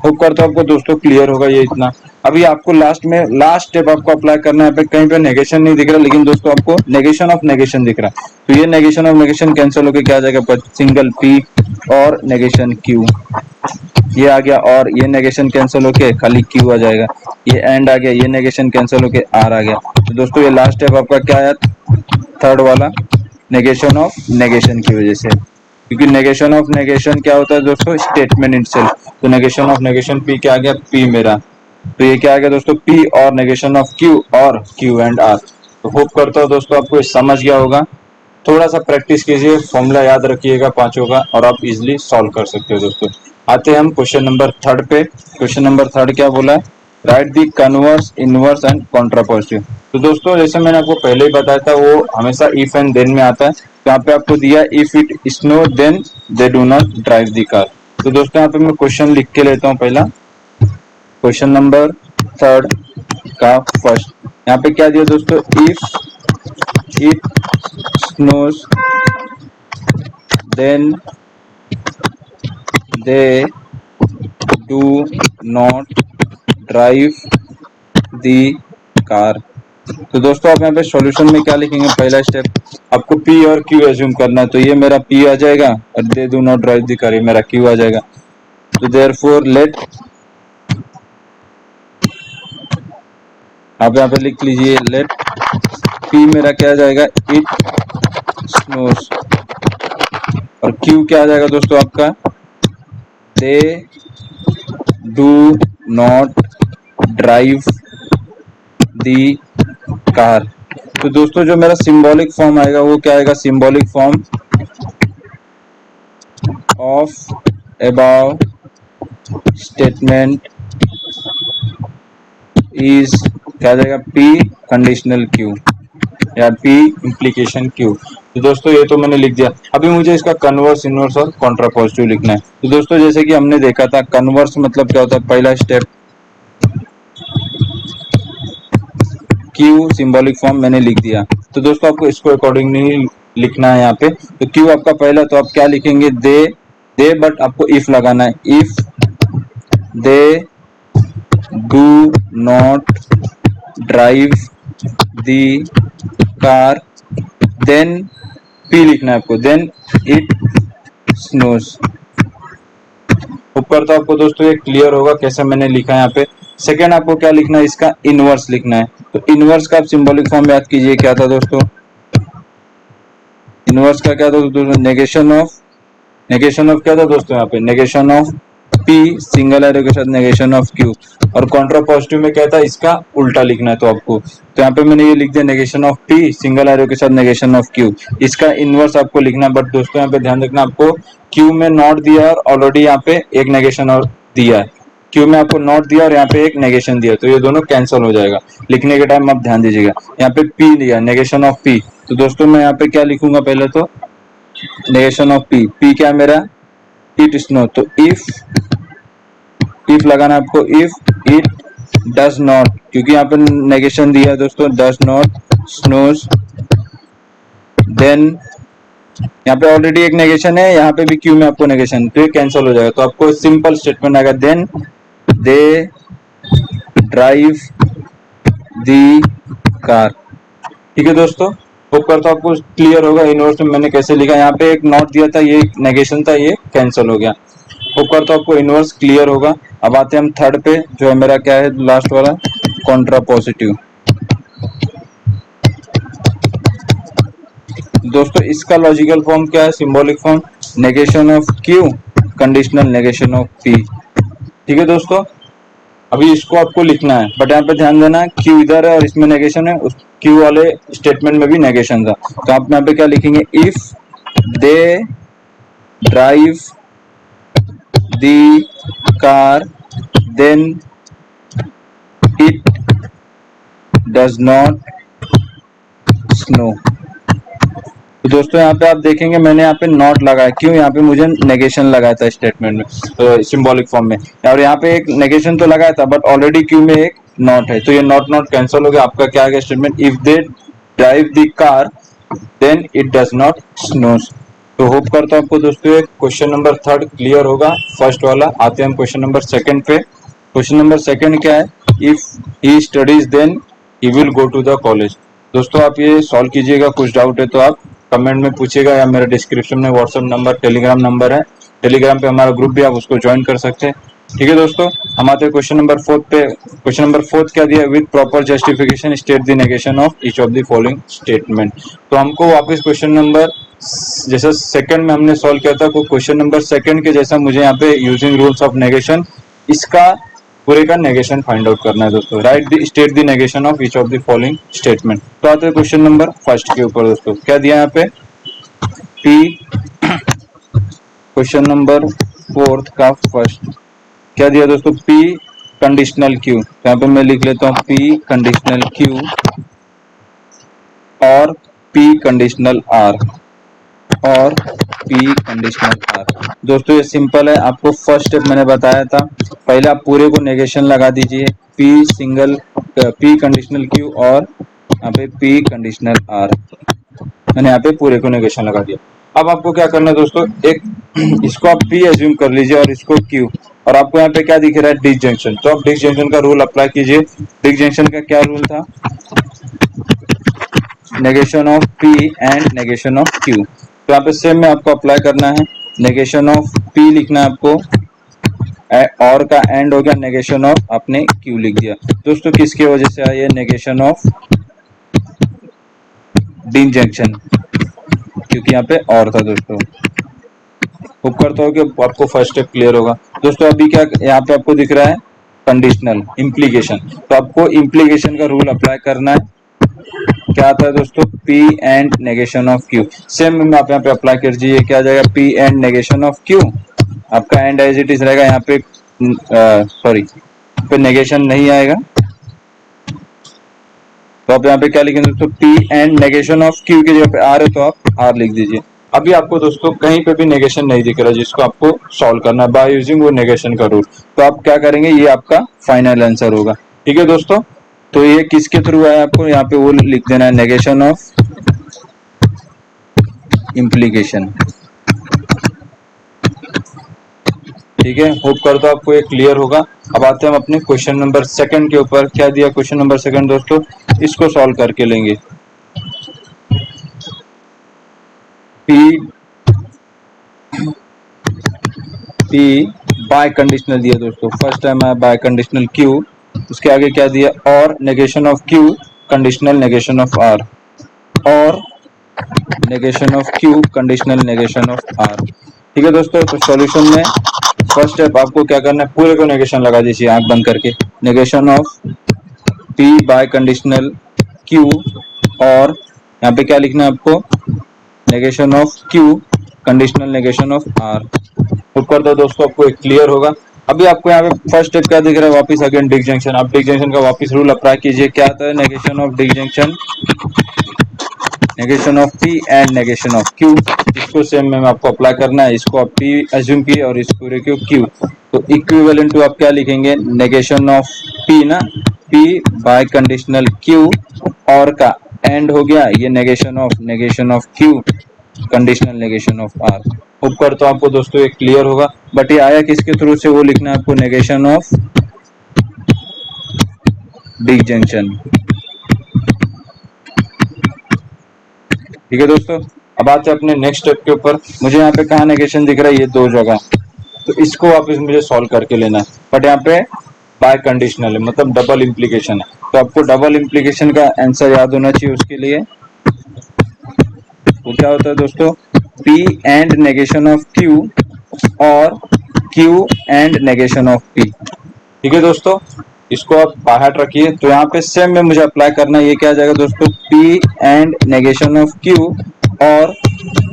Hope करता हूं आपको दोस्तों क्लियर होगा ये इतना। अभी आपको लास्ट स्टेप आपको अप्लाई करना है। कहीं पे नेगेशन नहीं दिख रहा, लेकिन दोस्तों आपको नेगेशन ऑफ नेगेशन दिख रहा है। तो ये नेगेशन ऑफ नेगेशन कैंसिल होकर क्या आ जाएगा, सिंगल पी और नेगेशन क्यू, ये आ गया। और ये नेगेशन कैंसिल होके खाली क्यू आ जाएगा। ये एंड आ गया, ये नेगेशन कैंसिल होके आर आ गया। तो दोस्तों ये लास्ट स्टेप आपका क्या आया, थर्ड वाला, नेगेशन ऑफ नेगेशन की वजह से। क्योंकि नेगेशन ऑफ नेगेशन क्या होता है दोस्तों, स्टेटमेंट इटसेल्फ। तो नेगेशन ऑफ नेगेशन पी क्या आ गया, पी मेरा। तो ये क्या आ गया दोस्तों, पी और नेगेशन ऑफ क्यू और क्यू एंड आर। तो होप करता हूँ दोस्तों आपको ये समझ गया होगा। थोड़ा सा प्रैक्टिस कीजिए, फॉर्मूला याद रखिएगा पांचों का, और आप इजिली सॉल्व कर सकते हो दोस्तों। आते हैं हम क्वेश्चन नंबर थर्ड पे। क्वेश्चन नंबर थर्ड क्या बोला है, right the converse, inverse and contrapositive. तो दोस्तों जैसे मैंने आपको पहले ही बताया था, वो हमेशा इफ एंड देन में आता है। तो यहाँ पे आपको दिया if it snow then they do not drive the car. तो दोस्तों यहाँ पे मैं क्वेश्चन लिख के लेता हूँ पहला, क्वेश्चन नंबर थर्ड का फर्स्ट। यहाँ पे क्या दिया दोस्तों, if it snows then they do not drive the car. तो दोस्तों आप यहाँ पे सॉल्यूशन में क्या लिखेंगे, पहला स्टेप आपको P और Q एज्यूम करना है। तो ये मेरा P आ जाएगा और दे do not drive the car, ये मेरा Q आ जाएगा। तो देयरफॉर लेट, आप यहाँ पे लिख लीजिए लेट P मेरा क्या आ जाएगा, इट स्नोज, और Q क्या आ जाएगा दोस्तों आपका, दे do not drive the car. तो दोस्तों जो मेरा सिंबॉलिक फॉर्म आएगा वो क्या आएगा, symbolic form of above statement is क्या आ जाएगा, P कंडीशनल Q या P इम्प्लीकेशन Q। तो दोस्तों ये तो मैंने लिख दिया। अभी मुझे इसका कन्वर्स, इनवर्स और कॉन्ट्रापोजिटिव लिखना है। तो दोस्तों जैसे कि हमने देखा था, कन्वर्स मतलब क्या होता है, पहला स्टेप Q सिंबॉलिक फॉर्म मैंने लिख दिया। तो दोस्तों आपको इसको अकॉर्डिंग नहीं लिखना है यहाँ पे। तो Q आपका पहला, तो आप क्या लिखेंगे, दे बट आपको इफ लगाना है, if they do not drive the car, then P लिखना है आपको, देन इट स्नोज। ऊपर तो आपको दोस्तों ये क्लियर होगा कैसे मैंने लिखा है यहाँ पे। सेकेंड आपको क्या लिखना है, इसका इनवर्स लिखना है। तो इनवर्स का आप सिंबॉलिक फॉर्म याद कीजिए, क्या था दोस्तों, इनवर्स का क्या था दोस्तों, नेगेशन ऑफ क्या था दोस्तों, यहाँ पे negation of P single arrow के साथ नेगेशन ऑफ Q। और कॉन्ट्रा पॉजिटिव में क्या था, इसका उल्टा लिखना है। तो आपको, तो यहाँ पे मैंने ये लिख दिया, negation of P single arrow के साथ नेगेशन ऑफ Q, इसका इनवर्स आपको लिखना है। बट दोस्तों यहाँ पे ध्यान रखना, आपको Q में नॉट दिया और ऑलरेडी यहाँ पे एक नेगेशन और दिया है। Q में आपको नॉट दिया और यहाँ पे एक नेगेशन दिया, तो ये दोनों कैंसिल हो जाएगा। लिखने के टाइम आप ध्यान दीजिएगा, यहाँ पे P दिया, नेगेशन ऑफ P। तो दोस्तों मैं यहाँ पे क्या लिखूंगा, पहले तो नेगेशन ऑफ P क्या है मेरा, इट स्नो। तो इफ लगाना है आपको, इफ इट डज नॉट, क्योंकि यहाँ पे नेगेशन दिया है दोस्तों, डज नॉट स्नोज, देन यहाँ पे ऑलरेडी एक नेगेशन है, यहाँ पे भी Q में आपको नेगेशन, तो ये कैंसिल हो जाएगा। तो आपको सिंपल स्टेटमेंट आएगा, then they drive the car. ठीक है दोस्तों, होप करता हूँ आपको क्लियर होगा। इनवर्स में मैंने कैसे लिखा, यहाँ पे एक नॉट दिया था, ये नेगेशन था, ये कैंसिल हो गया। होप करता हूँ आपको इनवर्स क्लियर होगा। अब आते हैं हम थर्ड पे, जो है मेरा क्या है लास्ट वाला, कॉन्ट्रा पॉजिटिव। दोस्तों इसका लॉजिकल फॉर्म क्या है, symbolic form, negation of Q conditional negation of P। ठीक है दोस्तों, अभी इसको आपको लिखना है, बट यहाँ पे ध्यान देना है Q इधर है और इसमें नेगेशन है, उस Q वाले स्टेटमेंट में भी नेगेशन था। तो आप यहाँ पे क्या लिखेंगे, if they drive the car then it does not snow. तो दोस्तों यहाँ पे आप देखेंगे मैंने यहाँ पे नॉट लगाया, क्यों, यहाँ पे मुझे नेगेशन लगाया था स्टेटमेंट में, तो सिंबॉलिक फॉर्म में, और यहाँ पे एक नेगेशन तो लगाया था बट ऑलरेडी Q में एक नॉट है, तो ये नॉट नॉट कैंसिल हो गया। आपका क्या आ गया statement, if they drive the car then it does not snows. तो होप करता हूँ आपको दोस्तों ये क्वेश्चन नंबर थर्ड क्लियर होगा, फर्स्ट वाला। आते हैं हम क्वेश्चन नंबर सेकंड पे। क्वेश्चन नंबर सेकंड क्या है, if he studies then he will go to the college. दोस्तों आप ये सॉल्व कीजिएगा, कुछ डाउट है तो आप कमेंट में पूछिएगा या मेरे डिस्क्रिप्शन में व्हाट्सएप नंबर टेलीग्राम नंबर है, टेलीग्राम पे हमारा ग्रुप भी, आप उसको ज्वाइन कर सकते हैं। ठीक है दोस्तों, हम आते हैं क्वेश्चन नंबर फोर्थ पे। क्वेश्चन नंबर फोर्थ क्या दिया, with proper justification state the negation of each of the following statement. तो हमको वापस क्वेश्चन नंबर जैसा सेकंड में हमने सॉल्व किया था, क्वेश्चन नंबर सेकंड के जैसा मुझे यहाँ पे यूजिंग रूल्स ऑफ नेगेशन इसका पूरे का नेगेशन फाइंड आउट करना है दोस्तों। Right the state the negation of each of the following statement. तो आते हैं क्वेश्चन नंबर फर्स्ट के ऊपर दोस्तों, क्या दिया यहाँ पे, पी, क्वेश्चन नंबर फोर्थ का फर्स्ट क्या दिया दोस्तों, पी कंडीशनल क्यू। यहाँ पे मैं लिख लेता हूँ पी कंडीशनल क्यू और पी कंडीशनल आर और पी कंडीशनल आर। दोस्तों ये सिंपल है, आपको फर्स्ट स्टेप मैंने बताया था, पहले आप पूरे को नेगेशन लगा दीजिए, P single P conditional Q और यहाँ पे पी कंडीशनल आर, मैंने यहाँ पे पूरे को नेगेशन लगा दिया। अब आपको क्या करना है दोस्तों, एक इसको आप पी एज्यूम कर लीजिए और इसको क्यू, और आपको यहाँ पे क्या दिख रहा है, डिसजंक्शन। तो आप डिसजंक्शन का रूल अप्लाई कीजिए। डिसजंक्शन का क्या रूल था, negation of P and negation of Q. तो यहाँ पे सेम में आपको अप्लाई करना है, नेगेशन ऑफ पी लिखना है आपको, और का एंड हो गया नेगेशन ऑफ, आपने क्यू लिख दिया। दोस्तों किसकी वजह से आई है, नेगेशन ऑफ डिसजंक्शन, क्योंकि यहाँ पे और था दोस्तों। होप करता हूँ कि आपको फर्स्ट स्टेप क्लियर होगा। दोस्तों अभी क्या यहाँ पे आपको दिख रहा है, कंडीशनल इम्प्लीकेशन। तो आपको इम्प्लीकेशन का रूल अप्लाई करना है, क्या आता है दोस्तों, P and negation of Q। Same में आप यहाँ पे अप्लाई कर दीजिए, क्या आ जाएगा, P and negation of Q, आपका एंड एज इट इज रहेगा, यहाँ पे सॉरी पे नेगेशन नहीं आएगा, तो आप यहाँ पे क्या लिखेंगे दोस्तों, P and negation of Q की जगह पे R है तो आप R लिख दीजिए। अभी आपको दोस्तों कहीं पे भी नेगेशन नहीं दिख रहा, जिसको आपको सॉल्व करना है बाय यूजिंग वो नेगेशन का रूल। तो आप क्या करेंगे, ये आपका फाइनल आंसर होगा। ठीक है दोस्तों, तो ये किसके थ्रू है, आपको यहाँ पे वो लिख देना है, नेगेशन ऑफ इम्प्लीकेशन। ठीक है, होप करता हूँ आपको ये क्लियर होगा। अब आते हैं हम अपने क्वेश्चन नंबर सेकंड के ऊपर। क्या दिया क्वेश्चन नंबर सेकंड दोस्तों, इसको सॉल्व करके लेंगे। पी बाय कंडीशनल दिया दोस्तों, फर्स्ट टाइम आया बाय कंडीशनल क्यू, उसके आगे क्या दिया, और negation of Q conditional negation of R, और negation of Q conditional negation of R. ठीक है दोस्तों, तो सॉल्यूशन में फर्स्ट स्टेप आपको क्या करना है, पूरे को नेगेशन लगा दीजिए आंख बंद करके, negation of P biconditional Q, और यहाँ पे क्या लिखना है आपको, negation of Q conditional negation of R. ऊपर तो दोस्तों आपको क्लियर होगा। अभी आपको यहाँ पे फर्स्ट स्टेप क्या दिख रहा है, वापस अगेन डिसजंक्शन। आप डिसजंक्शन का वापस रूल अप्लाई कीजिए, क्या आता है, negation of disjunction, negation of P and negation of Q. इसको सेम में आपको अप्लाई करना है, इसको आप पी एज्यूम किए और इस पूरे को क्यू। तो इक्विवेलेंट टू आप क्या लिखेंगे, नेगेशन ऑफ पी ना, पी बाय कंडीशनल क्यू, और का एंड हो गया ये negation of Q conditional negation of R. Hope करता हूँ आपको दोस्तों ये क्लियर होगा। बट ये आया किसके थ्रू से, वो लिखना है आपको, नेगेशन ऑफ डिसजंक्शन। ठीक है दोस्तों, अब आते हैं अपने नेक्स्ट स्टेप के ऊपर। मुझे यहाँ पे कहाँ नेगेशन दिख रहा है, ये दो जगह, तो इसको वापस मुझे सॉल्व करके लेना है। बट यहाँ पे बाय कंडीशनल है, मतलब डबल इम्प्लीकेशन है, तो आपको डबल इम्प्लीकेशन का आंसर याद होना चाहिए। उसके लिए वो क्या होता है दोस्तों, P and negation of Q और Q and negation of P। ठीक है दोस्तों, इसको आप बाहर रखिए। तो यहाँ पे सेम में मुझे अप्लाई करना है, ये क्या आ जाएगा दोस्तों, P and negation of Q और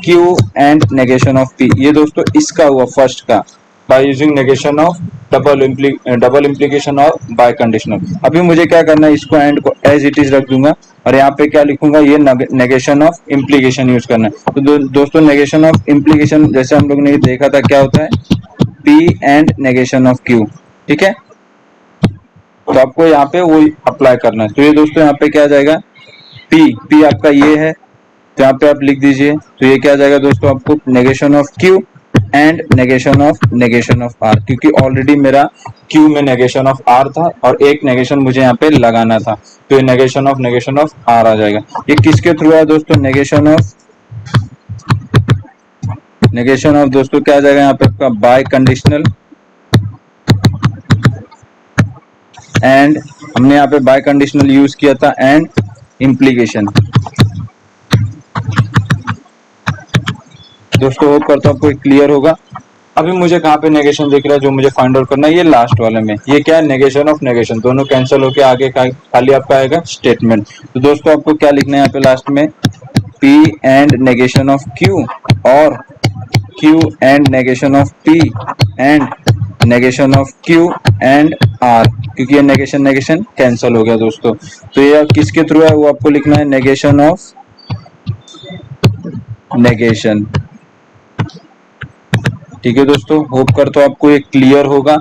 Q and negation of P। ये दोस्तों इसका हुआ फर्स्ट का, by using negation of double implication और बाय कंडीशनल। अभी मुझे क्या करना है, इसको एंड को एज इट इज रख दूंगा और यहाँ पे क्या लिखूंगा, ये नेगेशन ऑफ इम्प्लीकेशन यूज करना है। तो दोस्तों नेगेशन ऑफ इम्प्लीकेशन जैसे हम लोग ने देखा था, क्या होता है, P and negation of Q। ठीक है, तो आपको यहाँ पे वो अप्लाई करना है। तो ये दोस्तों यहाँ पे क्या आ जाएगा, P आपका ये है, तो यहाँ पे आप लिख दीजिए। तो ये क्या आ जाएगा दोस्तों, आपको negation of Q and negation of R, क्योंकि ऑलरेडी मेरा Q में नेगेशन ऑफ R था और एक नेगेशन मुझे यहाँ पे लगाना था, तो ये नेगेशन ऑफ R आ जाएगा। ये किसके थ्रू है दोस्तों, नेगेशन ऑफ दोस्तों क्या आ जाएगा यहाँ पे आपका बाय कंडीशनल, एंड हमने यहाँ पे बाय कंडीशनल यूज किया था, एंड इम्प्लीकेशन। दोस्तों होप करता हूँ आपको क्लियर होगा। अभी मुझे कहाँ पे नेगेशन दिख रहा है जो मुझे फाइंड आउट करना है, ये लास्ट वाले में। ये क्या है, नेगेशन ऑफ नेगेशन, दोनों कैंसिल होके आगे खाली आपका आएगा स्टेटमेंट। तो दोस्तों आपको क्या लिखना है यहाँ पे लास्ट में, P and negation of Q और Q and negation of P and negation of Q and R, क्योंकि ये नेगेशन कैंसिल हो गया दोस्तों। तो ये किसके थ्रू है, वो आपको लिखना है नेगेशन ऑफ नेगेशन। ठीक है दोस्तों, होप करता हूँ आपको ये क्लियर होगा।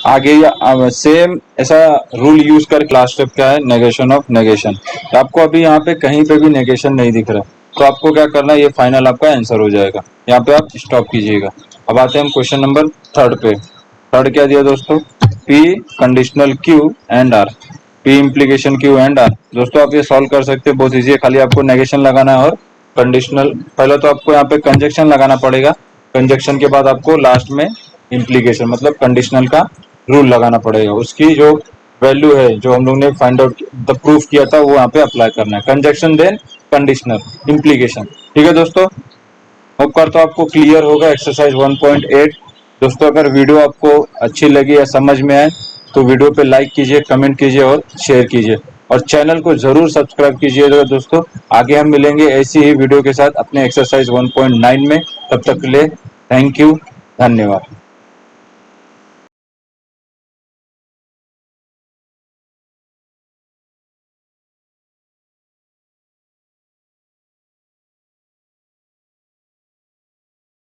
आगे या सेम ऐसा रूल यूज कर क्लास स्टेप क्या है, नेगेशन ऑफ नेगेशन। आपको अभी यहाँ पे कहीं पे भी नेगेशन नहीं दिख रहा, तो आपको क्या करना है, ये फाइनल आपका आंसर हो जाएगा। यहाँ पे आप स्टॉप कीजिएगा। अब आते हैं हम क्वेश्चन नंबर 3 पे। थर्ड क्या दिया दोस्तों, P conditional Q and R, P implication Q and R। दोस्तों आप ये सॉल्व कर सकते हैं, बहुत ईजी है। खाली आपको नेगेशन लगाना है और कंडीशनल, पहले तो आपको यहाँ पे कंजक्शन लगाना पड़ेगा, कंजक्शन के बाद आपको लास्ट में इम्प्लीकेशन मतलब कंडीशनल का रूल लगाना पड़ेगा। उसकी जो वैल्यू है जो हम लोग ने फाइंड आउट प्रूफ किया था वो यहाँ पे अप्लाई करना है, कंजक्शन देन कंडीशनल इम्प्लीकेशन। ठीक है दोस्तों, होप करता हूँ आपको क्लियर होगा एक्सरसाइज 1.8। दोस्तों अगर वीडियो आपको अच्छी लगी या समझ में आए तो वीडियो पे लाइक कीजिए, कमेंट कीजिए और शेयर कीजिए, और चैनल को जरूर सब्सक्राइब कीजिएगा दोस्तों। आगे हम मिलेंगे ऐसी ही वीडियो के साथ अपने एक्सरसाइज 1.9 में। तब तक के लिए थैंक यू, धन्यवाद।